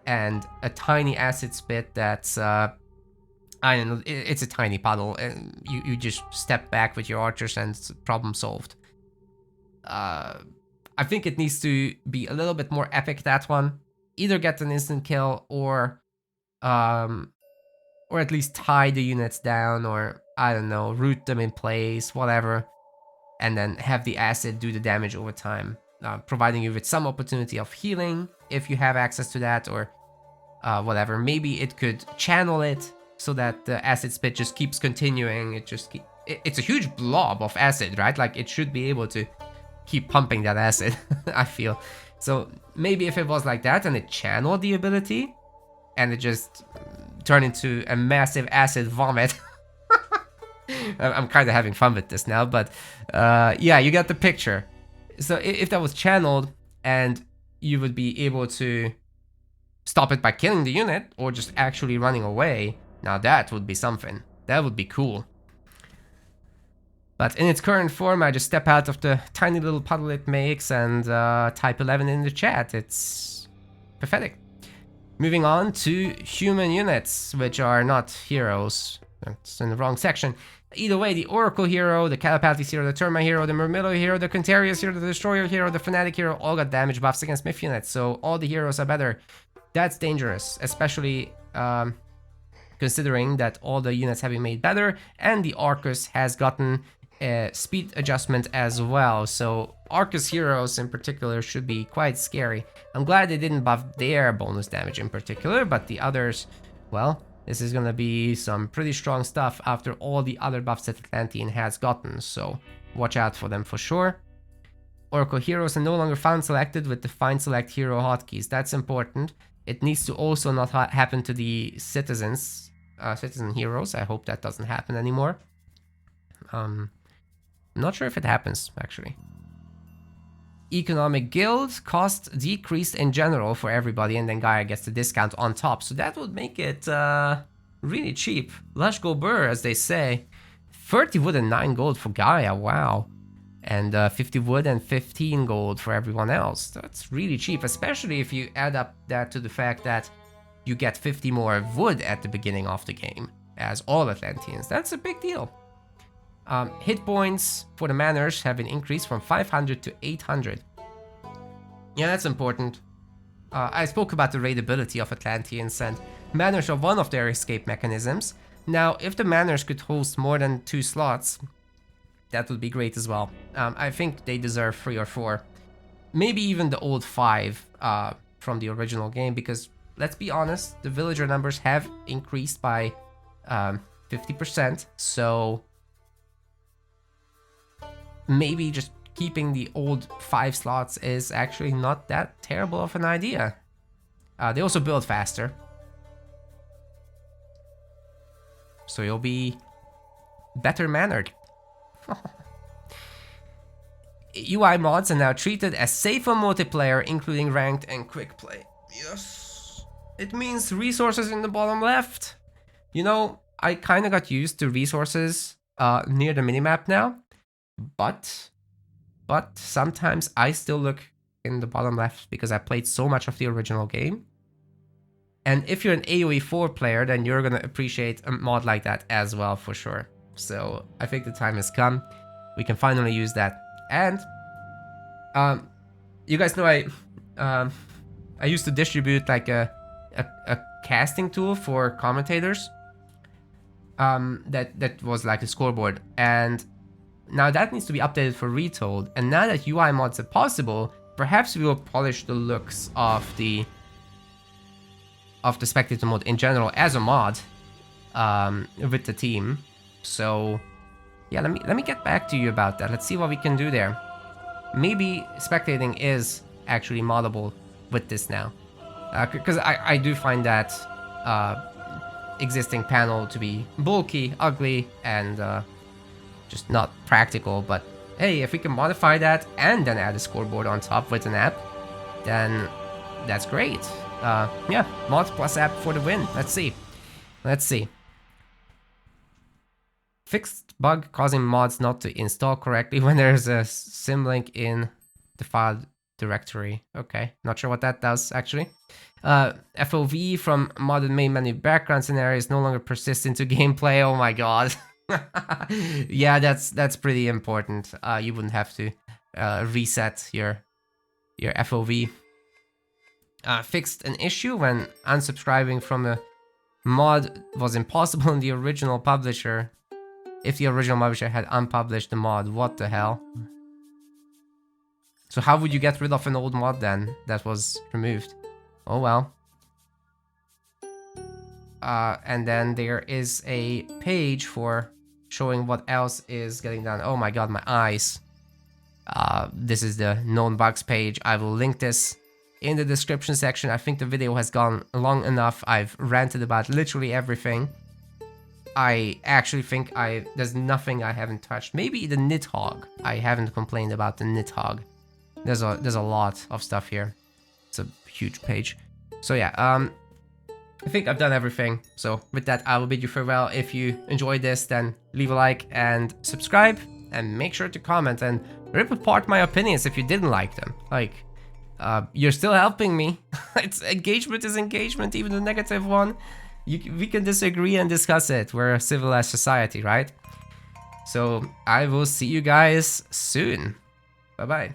and a tiny acid spit that's... I don't know, it's a tiny puddle, and you just step back with your archers and it's problem solved. I think it needs to be a little bit more epic, that one. either get an instant kill or at least tie the units down, or I don't know, root them in place, whatever, and then have the acid do the damage over time, providing you with some opportunity of healing if you have access to that, or whatever. Maybe it could channel it so that the acid spit just keeps continuing. It's a huge blob of acid, right? Like, it should be able to keep pumping that acid, I feel. So maybe if it was like that and it channeled the ability and it just turned into a massive acid vomit. I'm kind of having fun with this now, but yeah, you got the picture. So if that was channeled and you would be able to stop it by killing the unit or just actually running away, now that would be something. That would be cool. But in its current form, I just step out of the tiny little puddle it makes and type 11 in the chat. It's pathetic. Moving on to human units, which are not heroes. That's in the wrong section. Either way, the Oracle hero, the Calipathes hero, the Terma hero, the Murmillo hero, the Quintarius hero, the Destroyer hero, the Fanatic hero, all got damage buffs against Myth units, so all the heroes are better. That's dangerous, especially considering that all the units have been made better, and the Arcus has gotten a speed adjustment as well, so Arcus heroes in particular should be quite scary. I'm glad they didn't buff their bonus damage in particular, but the others, well, this is gonna be some pretty strong stuff after all the other buffs that Atlantean has gotten, so watch out for them for sure. Oracle heroes are no longer found selected with the find select hero hotkeys. That's important. It needs to also not happen to the citizen heroes. I hope that doesn't happen anymore. I'm not sure if it happens, actually. Economic guild cost decreased in general for everybody, and then Gaia gets the discount on top, so that would make it really cheap. Lush go burr, as they say. 30 wood and 9 gold for Gaia, wow. And 50 wood and 15 gold for everyone else. That's really cheap, especially if you add up that to the fact that you get 50 more wood at the beginning of the game, as all Atlanteans. That's a big deal. Hit points for the manors have been increased from 500 to 800. Yeah, that's important. I spoke about the raidability of Atlanteans, and manors are one of their escape mechanisms. Now, if the manors could host more than 2 slots, that would be great as well. I think they deserve 3 or 4. Maybe even the old 5 from the original game, because let's be honest, the villager numbers have increased by 50%, so maybe just keeping the old 5 slots is actually not that terrible of an idea. They also build faster, so you'll be better mannered. UI mods are now treated as safe on multiplayer, including ranked and quick play. Yes. It means resources in the bottom left. You know, I kind of got used to resources near the minimap now, but sometimes I still look in the bottom left because I played so much of the original game. And if you're an AoE 4 player, then you're gonna appreciate a mod like that as well, for sure. So I think the time has come. We can finally use that. And you guys know I used to distribute like a casting tool for commentators. That was like a scoreboard, and now that needs to be updated for Retold. And now that UI mods are possible, perhaps we will polish the looks of the spectator mode in general as a mod with the team. So yeah, let me get back to you about that. Let's see what we can do there. Maybe spectating is actually moddable with this now, because I do find that existing panel to be bulky, ugly, and just not practical. But hey, if we can modify that and then add a scoreboard on top with an app, then that's great. Yeah, mod plus app for the win. Let's see. Fixed bug causing mods not to install correctly when there's a symlink in the file directory. Okay, not sure what that does actually. FOV from modded main menu background scenarios no longer persists into gameplay. Oh my god. Yeah, that's pretty important. You wouldn't have to reset your FOV. fixed an issue when unsubscribing from a mod was impossible in the original publisher. If the original publisher had unpublished the mod, what the hell? So how would you get rid of an old mod then that was removed? Oh well. And then there is a page for showing what else is getting done. Oh my god, my eyes. This is the known bugs page. I will link this in the description section. I think the video has gone long enough. I've ranted about literally everything. I actually think there's nothing I haven't touched. Maybe the Nidhogg. I haven't complained about the Nidhogg. There's a lot of stuff here. It's a huge page. So yeah, I think I've done everything. So with that, I will bid you farewell. If you enjoyed this, then leave a like and subscribe, and make sure to comment and rip apart my opinions if you didn't like them. Like, you're still helping me. Engagement is engagement, even the negative one. We can disagree and discuss it. We're a civilized society, right? So I will see you guys soon. Bye-bye.